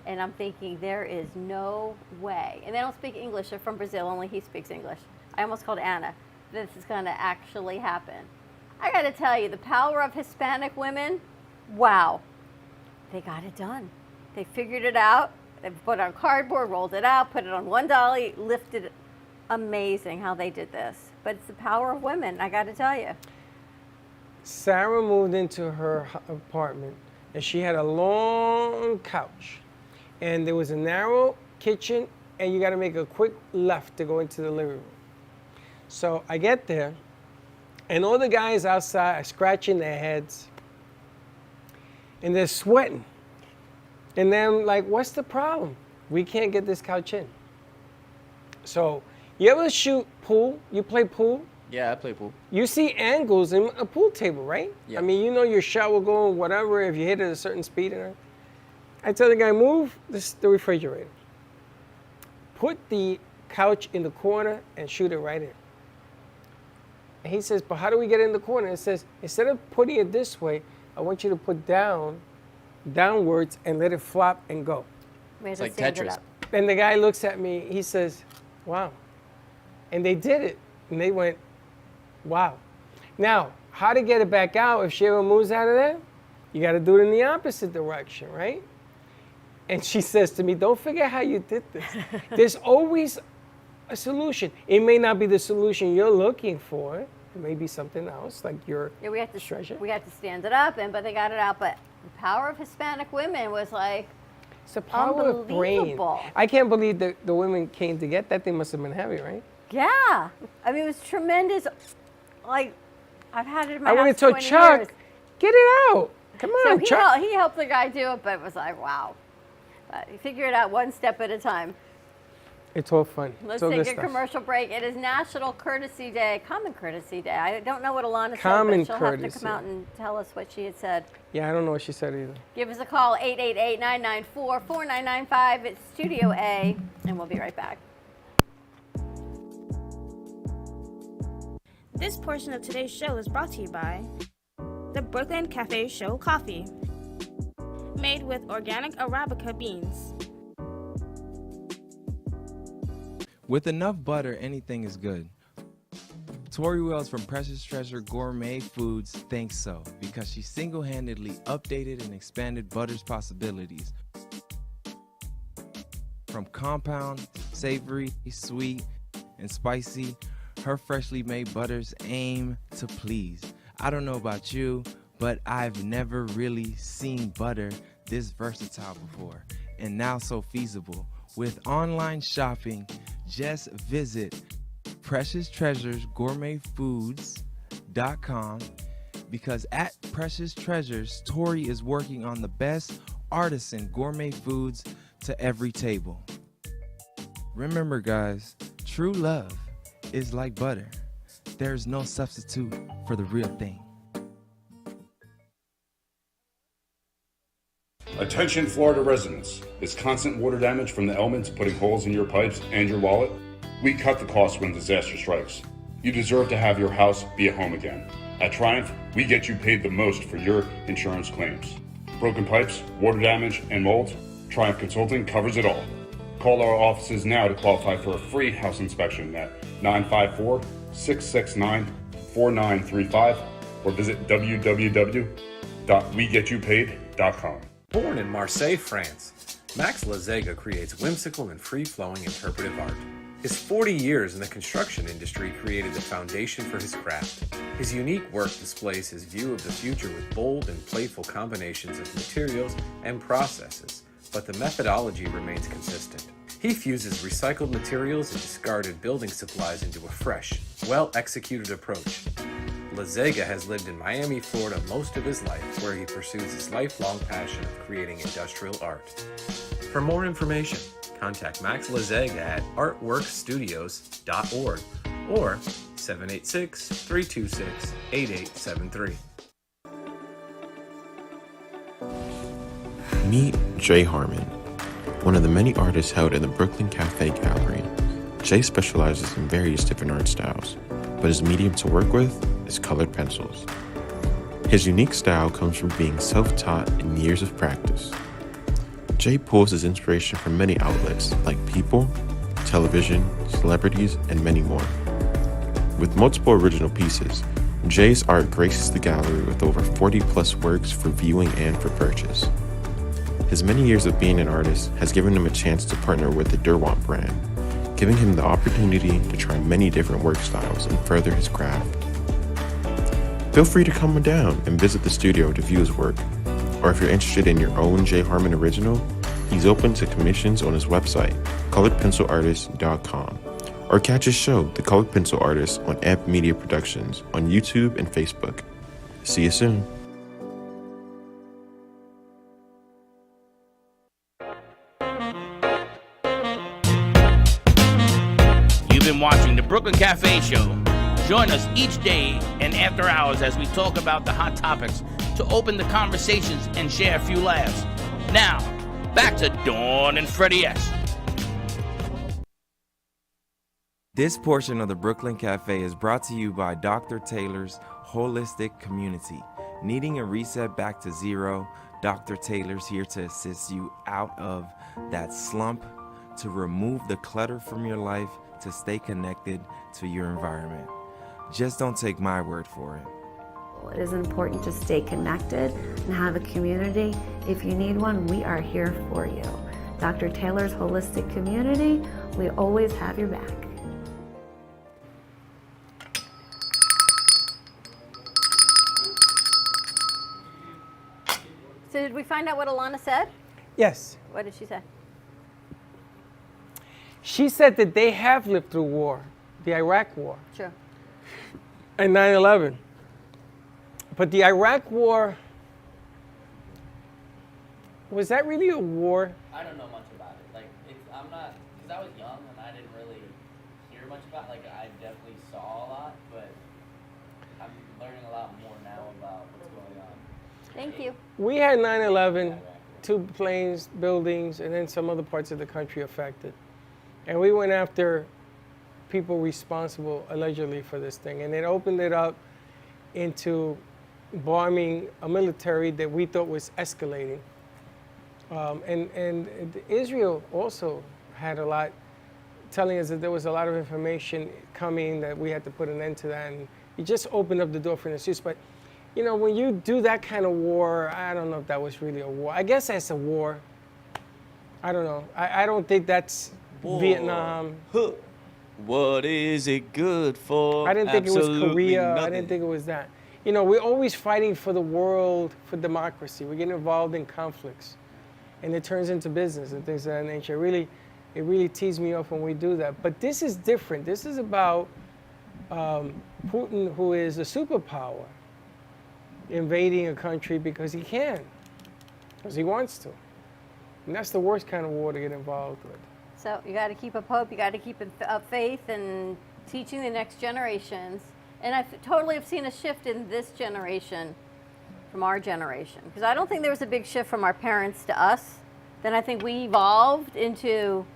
And I'm thinking, there is no way. And they don't speak English. They're from Brazil. Only he speaks English. I almost called Anna. This is going to actually happen. I got to tell you, the power of Hispanic women, wow. They got it done. They figured it out. They put it on cardboard, rolled it out, put it on 1 dolly, lifted it. Amazing how they did this. But it's the power of women, I got to tell you. Sarah moved into her apartment, and she had a long couch. And there was a narrow kitchen, and you got to make a quick left to go into the living room. So I get there, and all the guys outside are scratching their heads, and they're sweating. And then I'm like, what's the problem? We can't get this couch in. So, you ever shoot pool? You play pool? Yeah, I play pool. You see angles in a pool table, right? Yeah. I mean, you know your shot will go whatever if you hit it at a certain speed. I tell the guy, move the refrigerator. Put the couch in the corner and shoot it right in. And he says, but how do we get in the corner? It says, instead of putting it this way, I want you to put downwards and let it flop and go. It's like Tetris. And the guy looks at me, he says, wow. And they did it. And they went, wow. Now, how to get it back out if she ever moves out of there? You got to do it in the opposite direction, right? And she says to me, don't forget how you did this. There's always a solution. It may not be the solution you're looking for. It may be something else, like your treasure. We had to stand it up, but they got it out. But the power of Hispanic women was like, it's the power of brain. I can't believe that the women came to get that. They must have been heavy, right? Yeah. I mean, it was tremendous. Like, I've had it in my I house would have told 20 Chuck, years. get it out. Come on, So Chuck. he helped the guy do it, but it was like, wow. But he figured it out one step at a time. It's all fun. Let's It's all take good a stuff. commercial break. It is National Courtesy Day, Common Courtesy Day. I don't know what Alana said, Common but she'll have to courtesy. come out and tell us what she had said. Yeah, I don't know what she said either. Give us a call, 888-994-4995. It's Studio A, and we'll be right back. This portion of today's show is brought to you by the Brooklyn Cafe Show Coffee, made with organic Arabica beans. With enough butter, anything is good. Tori Wells from Precious Treasure Gourmet Foods thinks so, because she single-handedly updated and expanded butter's possibilities. From compound, savory, sweet, and spicy, her freshly made butters aim to please. I don't know about you, but I've never really seen butter this versatile before, and now so feasible. With online shopping, just visit PreciousTreasuresGourmetFoods.com, because at Precious Treasures, Tori is working on the best artisan gourmet foods to every table. Remember, guys, true love is like butter. There's no substitute for the real thing. Attention Florida residents. Is constant water damage from the elements putting holes in your pipes and your wallet? We cut the cost when disaster strikes. You deserve to have your house be a home again. At Triumph, we get you paid the most for your insurance claims. Broken pipes, water damage, and mold? Triumph Consulting covers it all. Call our offices now to qualify for a free house inspection at 954-669-4935 or visit www.wegetYouPaid.com. Born in Marseille, France, Max Lazega creates whimsical and free-flowing interpretive art. His 40 years in the construction industry created the foundation for his craft. His unique work displays his view of the future with bold and playful combinations of materials and processes, but the methodology remains consistent. He fuses recycled materials and discarded building supplies into a fresh, well-executed approach. Lazega has lived in Miami, Florida most of his life, where he pursues his lifelong passion of creating industrial art. For more information, contact Max Lazega at artworkstudios.org or 786-326-8873. Meet Jay Harmon, one of the many artists held in the Brooklyn Cafe Gallery. Jay specializes in various different art styles, but his medium to work with is colored pencils. His unique style comes from being self-taught and years of practice. Jay pulls his inspiration from many outlets like people, television, celebrities, and many more. With multiple original pieces, Jay's art graces the gallery with over 40 plus works for viewing and for purchase. His many years of being an artist has given him a chance to partner with the Derwent brand, giving him the opportunity to try many different work styles and further his craft. Feel free to come on down and visit the studio to view his work, or if you're interested in your own Jay Harmon original, he's open to commissions on his website, coloredpencilartist.com, or catch his show, The Colored Pencil Artist, on Amp Media Productions on YouTube and Facebook. See you soon. You've been watching the Brooklyn Cafe Show. Join us each day and after hours as we talk about the hot topics to open the conversations and share a few laughs. Now, back to Dawn and Freddie S. This portion of the Brooklyn Cafe is brought to you by Dr. Taylor's Holistic Community. Needing a reset back to zero, Dr. Taylor's here to assist you out of that slump, to remove the clutter from your life, to stay connected to your environment. Just don't take my word for it. It is important to stay connected and have a community. If you need one, we are here for you. Dr. Taylor's Holistic Community, we always have your back. So did we find out what Alana said? Yes. What did she say? She said that they have lived through war, the Iraq War. Sure. And 9/11. But the Iraq War, was that really a war? I don't know much about it. Like, I'm not, because I was young and I didn't really hear much about it. Like, I definitely saw a lot, but I'm learning a lot more now about what's going on. Thank you. We had 9/11, 2 planes, buildings, and then some other parts of the country affected. And we went after people responsible, allegedly, for this thing. And it opened it up into bombing a military that we thought was escalating. And Israel also had a lot telling us that there was a lot of information coming, that we had to put an end to that. And it just opened up the door for misuse. But, you know, when you do that kind of war, I don't know if that was really a war. I guess that's a war. I don't know. I don't think that's Vietnam. What is it good for? I didn't think it was Absolutely Korea. nothing. I didn't think it was that. You know, we're always fighting for the world, for democracy. We get involved in conflicts, and it turns into business and things of that nature. It really teases me off when we do that. But this is different. This is about Putin, who is a superpower, invading a country because he can, because he wants to. And that's the worst kind of war to get involved with. So you got to keep up hope. You got to keep up faith and teaching the next generations. And I totally have seen a shift in this generation from our generation. Because I don't think there was a big shift from our parents to us. Then I think we evolved into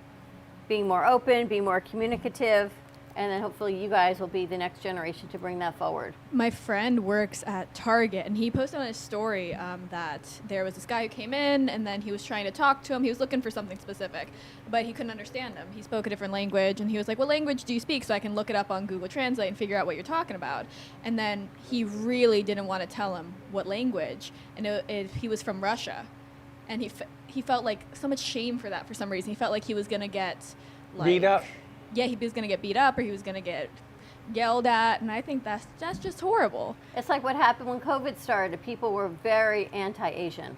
being more open, being more communicative, and then hopefully you guys will be the next generation to bring that forward. My friend works at Target, and he posted on his story that there was this guy who came in, and then he was trying to talk to him. He was looking for something specific, but he couldn't understand him. He spoke a different language, and he was like, what language do you speak, so I can look it up on Google Translate and figure out what you're talking about? And then he really didn't want to tell him what language, and he was from Russia. And he felt like so much shame for that for some reason. He felt like he was going to get, like... Beat up. yeah, he was going to get beat up or he was going to get yelled at, and I think that's just horrible. It's like what happened when COVID started. People were very anti-Asian.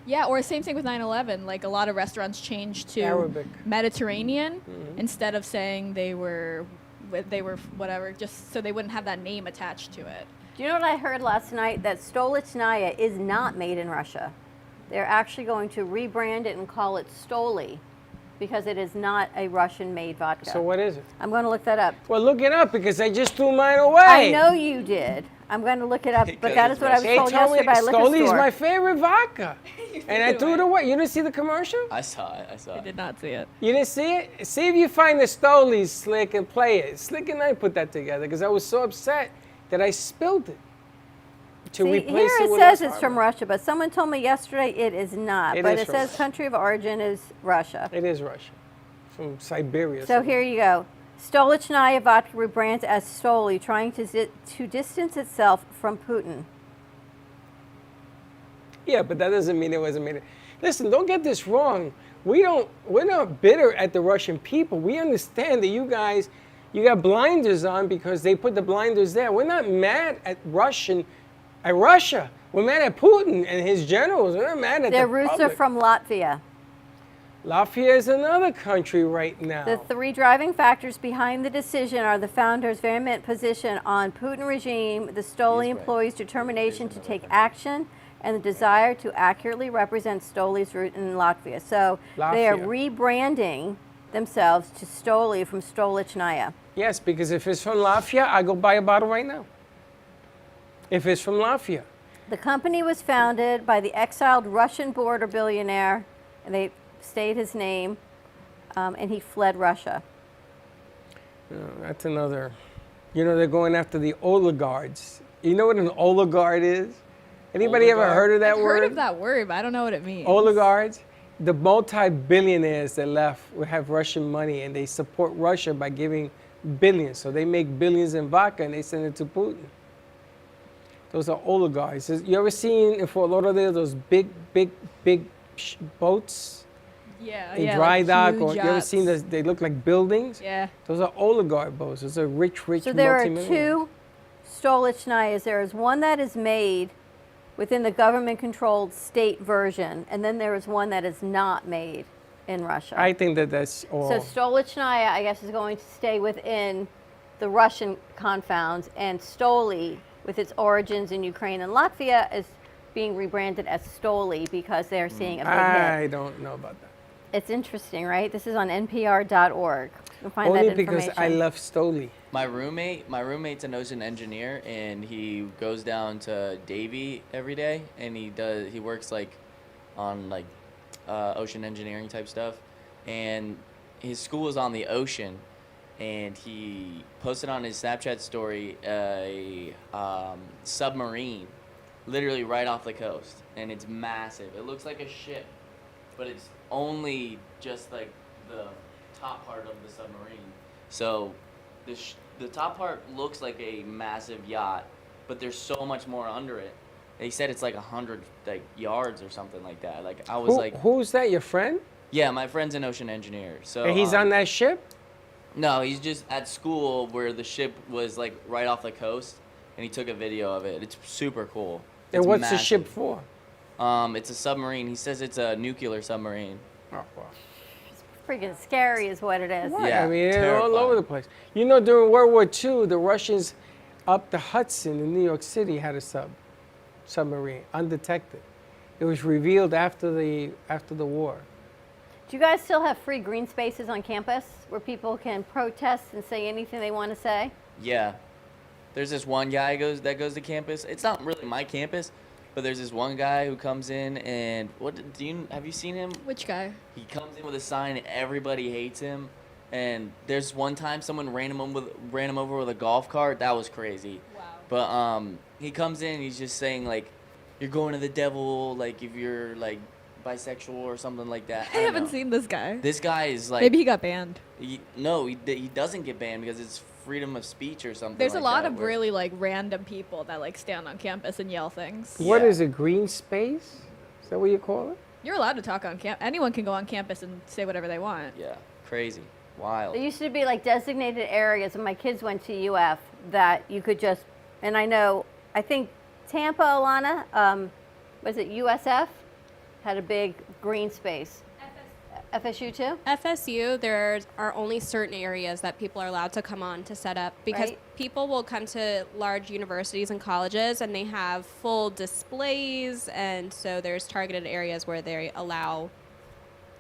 Yeah, or same thing with 9/11. Like a lot of restaurants changed to Arabic. Mediterranean instead of saying they were whatever, just so they wouldn't have that name attached to it. Do you know what I heard last night? That Stolichnaya is not made in Russia. They're actually going to rebrand it and call it Stoli, because it is not a Russian-made vodka. So what is it? I'm going to look that up. Well, look it up because I just threw mine away. I know you did. I'm going to look it up, but that is what I was told yesterday by a liquor Stoli is store. my favorite vodka. And I threw it away. You didn't see the commercial? I saw it. I did not see it. You didn't see it? See if you find the Stoli, Slick, and play it. Slick and I put that together because I was so upset that I spilled it. To See, replace here it with says less it's from Russia, but someone told me yesterday it is not. It But is it from says Russia. country of origin is Russia. It is Russia. From Siberia. So here you go. Stolichnaya vodka rebrands as Stoli, trying to distance itself from Putin. Yeah, but that doesn't mean it wasn't made. Listen, don't get this wrong. We're not bitter at the Russian people. We understand that you guys, you got blinders on because they put the blinders there. We're not mad at Russia. We're mad at Putin and his generals. We're not mad at Their the roots public. are from Latvia. Latvia is another country right now. The three driving factors behind the decision are the founders' vehement position on Putin regime, the Stoli employees' determination to take action, and the desire to accurately represent Stoli's root in Latvia. So they are rebranding themselves to Stoli from Stolichnaya. Yes, because if it's from Latvia, I go buy a bottle right now. If it's from Latvia. The company was founded by the exiled Russian border billionaire, and they stayed his name, and he fled Russia. That's another. You know, they're going after the oligarchs. You know what an oligarch is? Anybody ever heard of that I've word? heard of that word, but I don't know what it means. Oligarchs? The multi-billionaires that left have Russian money, and they support Russia by giving billions. So they make billions in vodka, and they send it to Putin. Those are oligarchs. You ever seen in Fort Lauderdale those big boats? Yeah, in yeah, dry like dock, huge or you ever yachts. seen those? They look like buildings. Yeah. Those are oligarch boats. Those are rich So there are multimillionaires. two Stolichnayas. There is one that is made within the government-controlled state version, and then there is one that is not made in Russia. I think that's all. So Stolichnaya, I guess, is going to stay within the Russian confounds, and Stoli, with its origins in Ukraine and Latvia, is being rebranded as Stoli because they're seeing a big hit. I don't know about that. It's interesting, right? This is on NPR.org. You'll find Only that because information. I love Stoli. My roommate's an ocean engineer, and he goes down to Davie every day, and he works like on like ocean engineering type stuff, and his school is on the ocean, and he posted on his Snapchat story a submarine, literally right off the coast, and it's massive. It looks like a ship, but it's only just like the top part of the submarine. So the top part looks like a massive yacht, but there's so much more under it. They said it's like 100 like yards or something like that. Like I was like, who's that? Your friend? yeah, my friend's an ocean engineer. So And he's on that ship? No, he's just at school where the ship was like right off the coast, and he took a video of it. It's super cool. And It's what's massive. the ship for? It's a submarine. He says it's a nuclear submarine. Oh, wow. Freaking scary is what it is. Right. Yeah, I mean, they're all terrifying. over the place. You know, during World War II, the Russians up the Hudson in New York City had a submarine, undetected. It was revealed after the war. Do you guys still have free green spaces on campus where people can protest and say anything they want to say? Yeah. There's this one guy that goes to campus. It's not really my campus, but there's this one guy who comes in and have you seen him? Which guy? He comes in with a sign and everybody hates him. And there's one time someone ran him over with a golf cart. That was crazy. Wow. But he comes in and he's just saying like, you're going to the devil, like if you're like bisexual or something like that. I haven't seen this guy. This guy is like, Maybe he got banned. No, he doesn't get banned because it's freedom of speech or something. There's like a lot that, of where- really like random people that like stand on campus and yell things. What is a green space? Is that what you call it? You're allowed to talk on campus. Anyone can go on campus and say whatever they want. Yeah, crazy. Wild. There used to be like designated areas, and my kids went to UF that you could just, and I think Tampa, Alana, was it USF? Had a big green space. FSU too? FSU, there are only certain areas that people are allowed to come on to set up because Right. people will come to large universities and colleges and they have full displays, and so there's targeted areas where they allow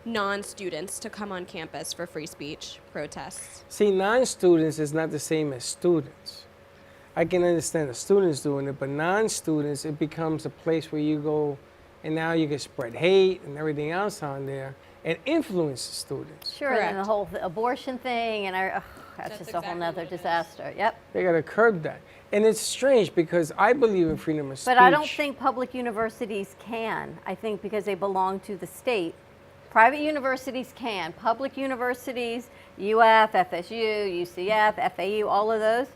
non-students to come on campus for free speech protests. See, non-students is not the same as students. I can understand the students doing it, but non-students, it becomes a place where you go and now you can spread hate and everything else on there and influence the students. Sure, and the whole abortion thing, and that's just a whole nother disaster. Yep. They got to curb that. And it's strange because I believe in freedom of speech. But I don't think public universities can. I think because they belong to the state. Private universities can. Public universities, UF, FSU, UCF, FAU, all of those,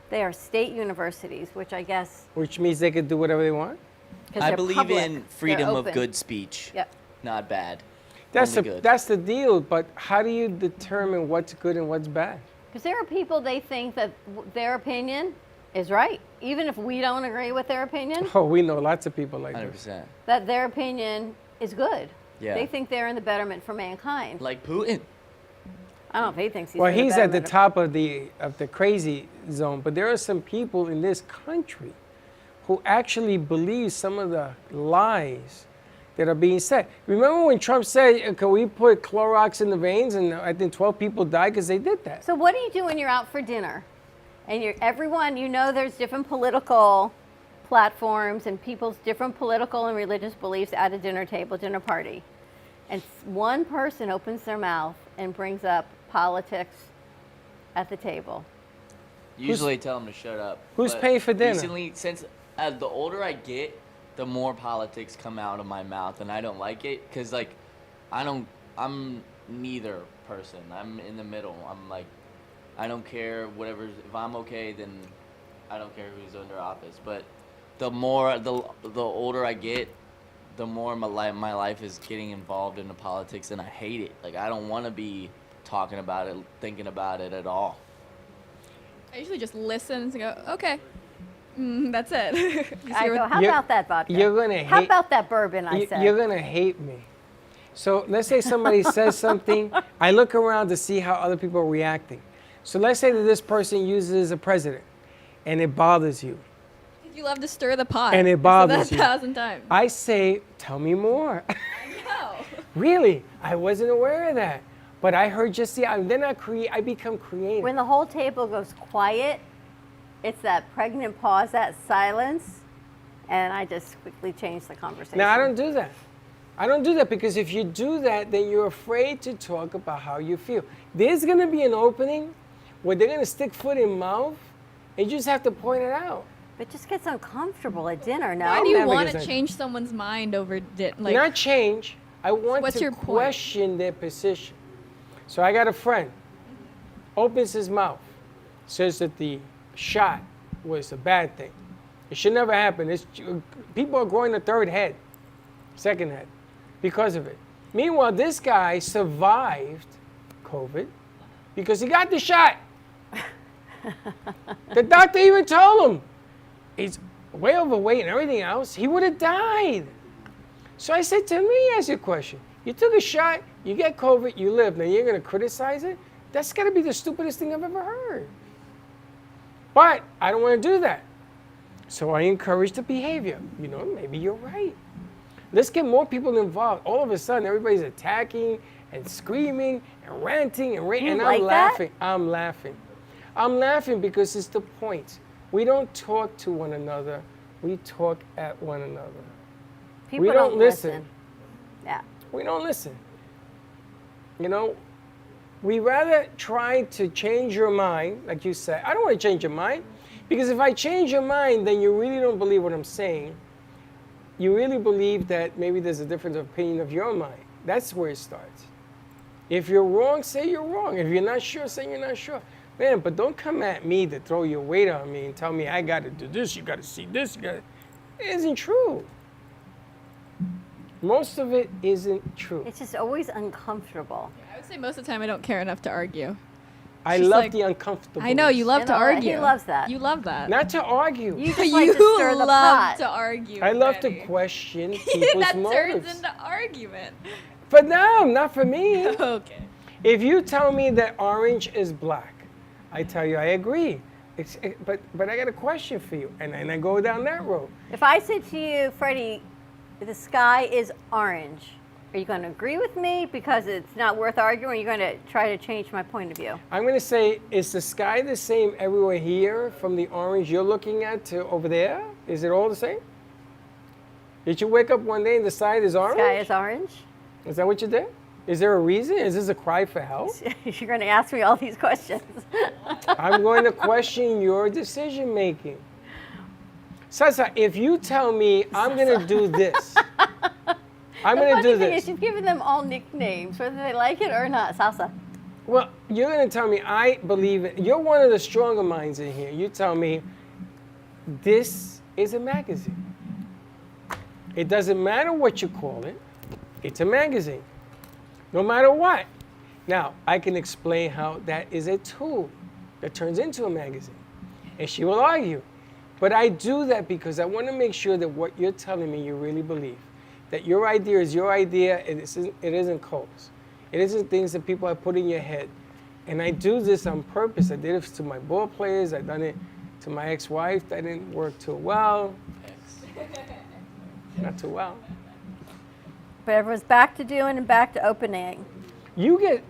they are state universities, which I guess. Which means they could do whatever they want? I believe in freedom of open. good speech. Yep. Not bad. That's Only good. that's the deal, but how do you determine what's good and what's bad? Because there are people, they think that their opinion is right. Even if we don't agree with their opinion, Oh, we know lots of people like this. 100%. that their opinion is good. Yeah. They think they're in the betterment for mankind. Like Putin. I don't know if he thinks he's Well, in the he's at the betterment top of the crazy zone, but there are some people in this country who actually believe some of the lies that are being said. Remember when Trump said, can we put Clorox in the veins? And I think 12 people died because they did that. So what do you do when you're out for dinner? And everyone, there's different political platforms and people's different political and religious beliefs at a dinner table, dinner party. And one person opens their mouth and brings up politics at the table. Usually tell them to shut up. Who's but paying for dinner? Recently, since the older I get, the more politics come out of my mouth, and I don't like it because I'm neither person. I'm in the middle. I'm like, I don't care whatever. If I'm okay, then I don't care who's under office. But the older I get, the more my life is getting involved into politics, and I hate it. Like, I don't want to be talking about it, thinking about it at all. I usually just listen and go, okay, that's it. I go, how about that vodka? You're gonna How hate- about that bourbon, I said? You're gonna hate me. So let's say somebody says something. I look around to see how other people are reacting. So let's say that this person uses a president, and it bothers you. You love to stir the pot. And it I've said bothers that you. 1,000 times. I say, tell me more. Really, I wasn't aware of that. But I heard just then I become creative. When the whole table goes quiet, it's that pregnant pause, that silence, and I just quickly change the conversation. Now, I don't do that. I don't do that because if you do that, then you're afraid to talk about how you feel. There's going to be an opening where they're going to stick foot in mouth, and you just have to point it out. It just gets uncomfortable at dinner, no? Why do you never want gets to that. change someone's mind over Not change. I want what's to your point? question their position. So I got a friend, opens his mouth, says that the shot was a bad thing. It should never happen. People are growing a third head, second head, because of it. Meanwhile, this guy survived COVID because he got the shot. The doctor even told him he's way overweight and everything else. He would have died. So I said to him, let me ask you a question. You took a shot, you get COVID, you live. Now you're going to criticize it? That's got to be the stupidest thing I've ever heard. But I don't want to do that. So I encourage the behavior. Maybe you're right. Let's get more people involved. All of a sudden, everybody's attacking and screaming and ranting and raving. You And like I'm that? laughing. I'm laughing. I'm laughing because it's the point. We don't talk to one another. We talk at one another. People we don't listen. Yeah. We don't listen. We rather try to change your mind, like you said. I don't want to change your mind, because if I change your mind, then you really don't believe what I'm saying. You really believe that maybe there's a difference of opinion of your mind. That's where it starts. If you're wrong, say you're wrong. If you're not sure, say you're not sure. Man, but don't come at me to throw your weight on me and tell me I got to do this, you got to see this. It isn't true. Most of it isn't true. It's just always uncomfortable. I would say most of the time I don't care enough to argue. I Just love like- the uncomfortable. I know you love to argue. He loves that. You love that. Not to argue. You just like to stir the love pot. to argue. I love to Freddie. question people's That motives. turns into argument. For them, not for me. Okay. If you tell me that orange is black, I tell you I agree. But I got a question for you, and then I go down that road. If I said to you, Freddie, the sky is orange, are you going to agree with me because it's not worth arguing, or are you going to try to change my point of view? I'm going to say, is the sky the same everywhere here from the orange you're looking at to over there? Is it all the same? Did you wake up one day and the sky is orange? Sky is orange. Is that what you did? Is there a reason? Is this a cry for help? You're going to ask me all these questions. I'm going to question your decision making. Sasa, if you tell me I'm going to do this, I'm going to do The funny thing this. is you've given them all nicknames, whether they like it or not. Salsa. Well, you're going to tell me I believe it. You're one of the stronger minds in here. You tell me this is a magazine. It doesn't matter what you call it. It's a magazine. No matter what. Now, I can explain how that is a tool that turns into a magazine. And she will argue. But I do that because I want to make sure that what you're telling me you really believe. That your idea is your idea, and it isn't Cole's. It isn't things that people have put in your head. And I do this on purpose. I did it to my ball players. I've done it to my ex-wife. That didn't work too well. Not too well. But everyone's back to doing and back to opening. You get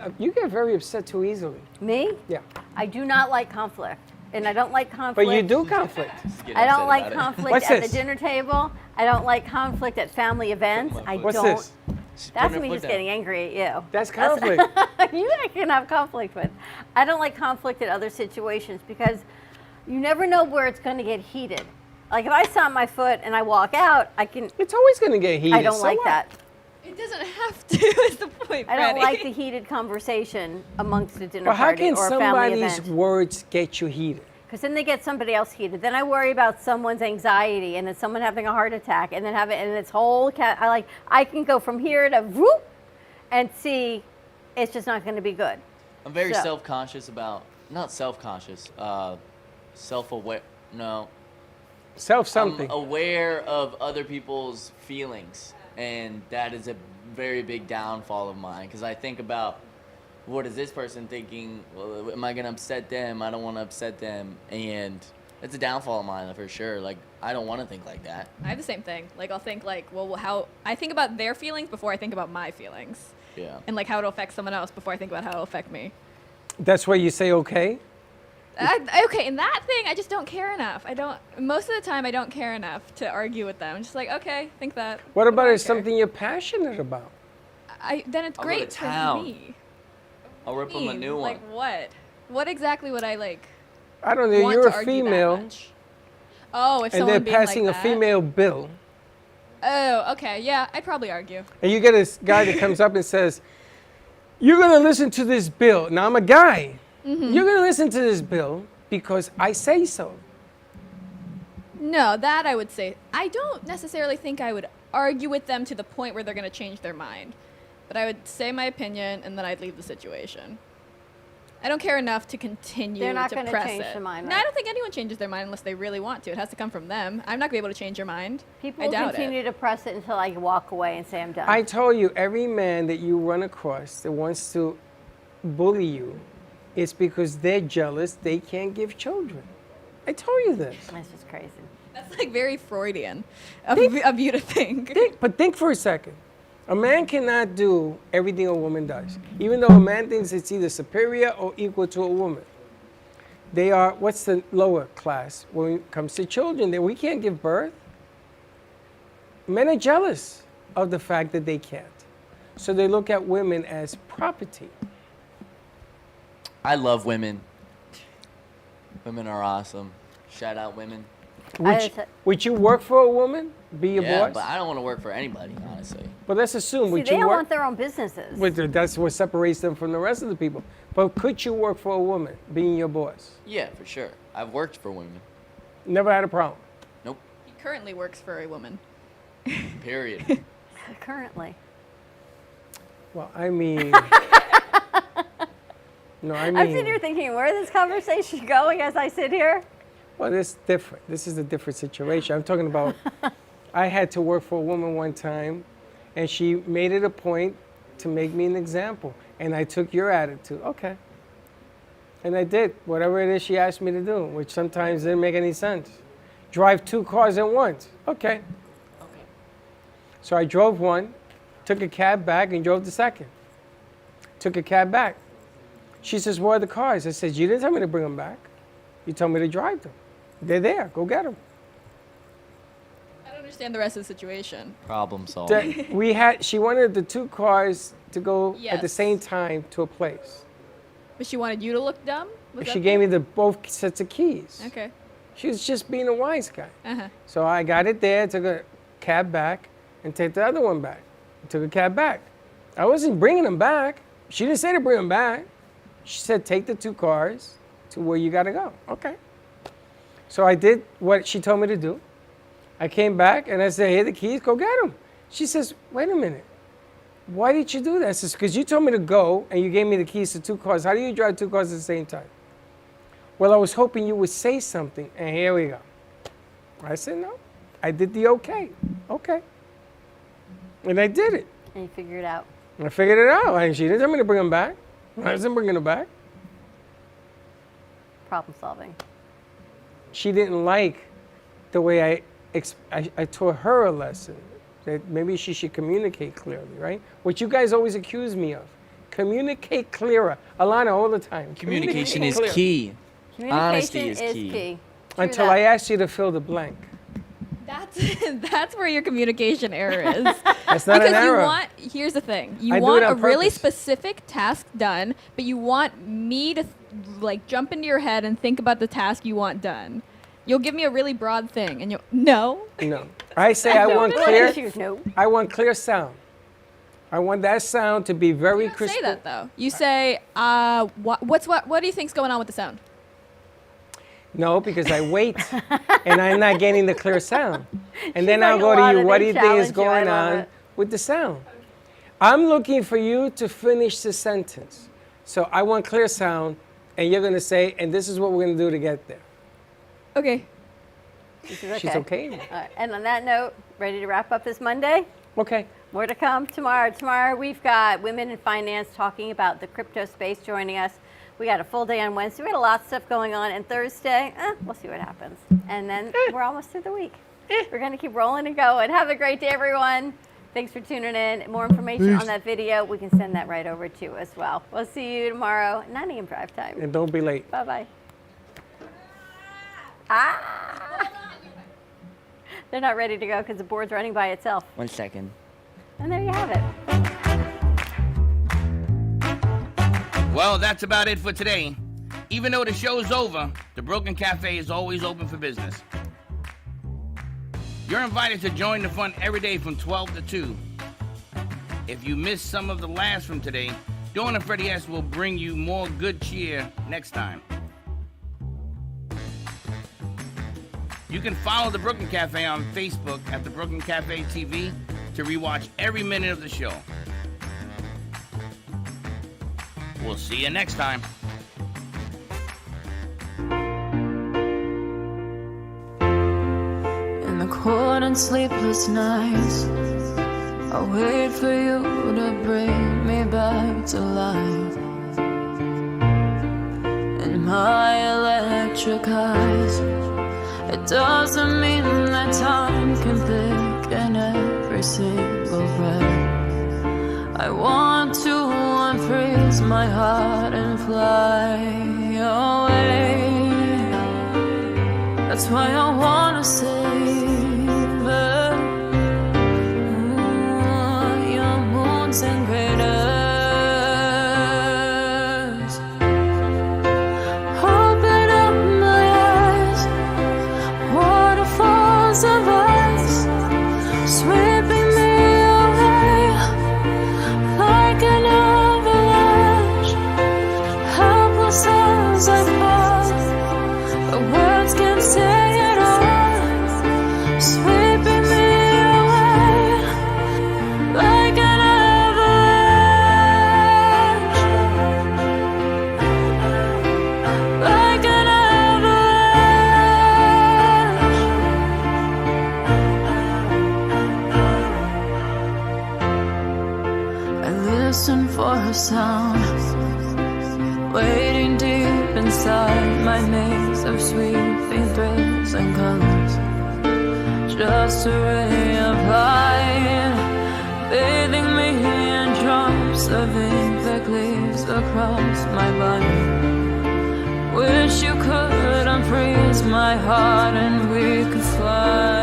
very upset too easily. Me? Yeah. I do not like conflict. And I don't like conflict. But you do conflict. I don't like conflict What's at this? the dinner table. I don't like conflict at family events. What's don't. this? That's me just getting angry at you. That's conflict. You I can have conflict with. I don't like conflict in other situations because you never know where it's going to get heated. Like if I stomp my foot and I walk out, I can. It's always going to get heated. I don't So like what? that. It doesn't have to. Is the point, I don't Freddie. like the heated conversation amongst a dinner But how party can or a family somebody's event. words get you heated? Because then they get somebody else heated. Then I worry about someone's anxiety, and then someone having a heart attack, and then and it's whole I can go from here to whoop, and see, it's just not going to be good. I'm very So- self-conscious about, not self-conscious, self-aware, no. Self-something. I'm aware of other people's feelings, and that is a very big downfall of mine, because I think about, what is this person thinking? Well, am I going to upset them? I don't want to upset them, and it's a downfall of mine for sure. Like, I don't want to think like that. I have the same thing. Like I'll think like, well, how I think about their feelings before I think about my feelings, Yeah. and like how it'll affect someone else before I think about how it'll affect me. That's why you say okay? Okay, in that thing, I just don't care enough. Most of the time, I don't care enough to argue with them. I'm just like, okay, think that. What about if something you're passionate about? Then it's I'll go to great for town. me. I'll rip them a new one. Like what? What exactly would I like? I don't know. want You're to a argue that female, much? Oh, if and someone they're being passing like a that? female bill, Oh, okay, yeah, I'd probably argue. and you get a guy that comes up and says, "You're gonna listen to this bill." Now I'm a guy. Mhm. You're gonna listen to this bill because I say so. No, that I would say. I don't necessarily think I would argue with them to the point where they're going to change their mind. But I would say my opinion and then I'd leave the situation. I don't care enough to continue They're not to gonna press change it. their mind, No, right? I don't think anyone changes their mind unless they really want to. It has to come from them. I'm not going to be able to change your mind. People I will doubt continue it. to press it until I walk away and say I'm done. I told you, every man that you run across that wants to bully you, it's because they're jealous they can't give children. I told you this. That's just crazy. That's like very Freudian of you to think. But think for a second. A man cannot do everything a woman does, even though a man thinks it's either superior or equal to a woman. They are, what's the lower class when it comes to children? That we can't give birth. Men are jealous of the fact that they can't. So they look at women as property. I love women. Women are awesome. Shout out women. Would you work for a woman? Be your Yeah, boss? but I don't want to work for anybody, honestly. But let's assume, See, would they you don't work? want their own businesses. That's what separates them from the rest of the people. But could you work for a woman, being your boss? Yeah, for sure. I've worked for women. Never had a problem. Nope. He currently works for a woman. Period. currently? Well, I mean, no, I I'm mean, sitting here thinking, where is this conversation going as I sit here? well, this is different. This is a different situation. I'm talking about, I had to work for a woman one time, and she made it a point to make me an example. And I took your attitude. Okay. And I did whatever it is she asked me to do, which sometimes didn't make any sense. Drive 2 cars at once. Okay. So I drove one, took a cab back, and drove the second. Took a cab back. She says, where are the cars? I said, you didn't tell me to bring them back. You told me to drive them. They're there. Go get them. I don't understand the rest of the situation. Problem solved. She wanted the 2 cars to go at the Yes. same time to a place. But she wanted you to look dumb? Was She that gave me both sets of keys. Okay. She was just being a wise guy. Uh-huh. So I got it there, took a cab back, and take the other one back. Took a cab back. I wasn't bringing them back. She didn't say to bring them back. She said, take the 2 cars to where you got to go. Okay. So I did what she told me to do. I came back, and I said, here are the keys. Go get them. She says, wait a minute. Why did you do that? I says, because you told me to go, and you gave me the keys to 2 cars. How do you drive 2 cars at the same time? Well, I was hoping you would say something, and here we go. I said, no. I did the okay. Okay. And I did it. And you figure it out. I figured it out. And she didn't tell me to bring them back. I wasn't bringing them back. Problem solving. She didn't like the way I taught her a lesson, that maybe she should communicate clearly, right? What you guys always accuse me of. Communicate clearer. Alana, all the time. Communication is clearer. key. Honesty Communication is key. True Until that. I asked you to fill the blank. That's where your communication error is. That's not because an error. you want, here's the thing, you I do it want on a really purpose. specific task done, but you want me to like jump into your head and think about the task you want done. You'll give me a really broad thing, and you'll no. No. I say I want No. clear. No. I want clear sound. I want that sound to be very You don't crisp. say that though. You say, what do you think's going on with the sound? No, because I wait, and I'm not getting the clear sound. And then I'll like, go to "Alana, you. What do they you think is challenge you. I going love on it." with the sound? I'm looking for you to finish the sentence. So I want clear sound, and you're going to say, and this is what we're going to do to get there. Okay. This is okay. She's okay. All right. And on that note, ready to wrap up this Monday? Okay. More to come tomorrow. Tomorrow we've got Women in Finance talking about the crypto space joining us. We got a full day on Wednesday. We had a lot of stuff going on. And Thursday, we'll see what happens. And then we're almost through the week. We're going to keep rolling and going. Have a great day, everyone. Thanks for tuning in. More information on that video, we can send that right over to you as well. We'll see you tomorrow, 9 a.m. drive time. And don't be late. Bye-bye. Ah! They're not ready to go because the board's running by itself. 1 second. And there you have it. Well, that's about it for today. Even though the show's over, the Brooklyn Cafe is always open for business. You're invited to join the fun every day from 12 to 2. If you missed some of the laughs from today, Dawn and Freddie S. will bring you more good cheer next time. You can follow the Brooklyn Cafe on Facebook at the Brooklyn Cafe TV to rewatch every minute of the show. We'll see you next time. In the cold and sleepless nights, I wait for you to bring me back to life. In my electric eyes, it doesn't mean that time can pick in every single breath. I want to unfreeze my heart and fly away. That's why I wanna save it. Your moons and craters. Open up my eyes, waterfalls of ice, sweeping me away like an avalanche. Helpless as I fall, the words can't say it all. for a sound, waiting deep inside my maze of sweeping thrills and colors. Just a ray of light, bathing me in drops of ink that gleams across my body. Wish you could unfreeze my heart and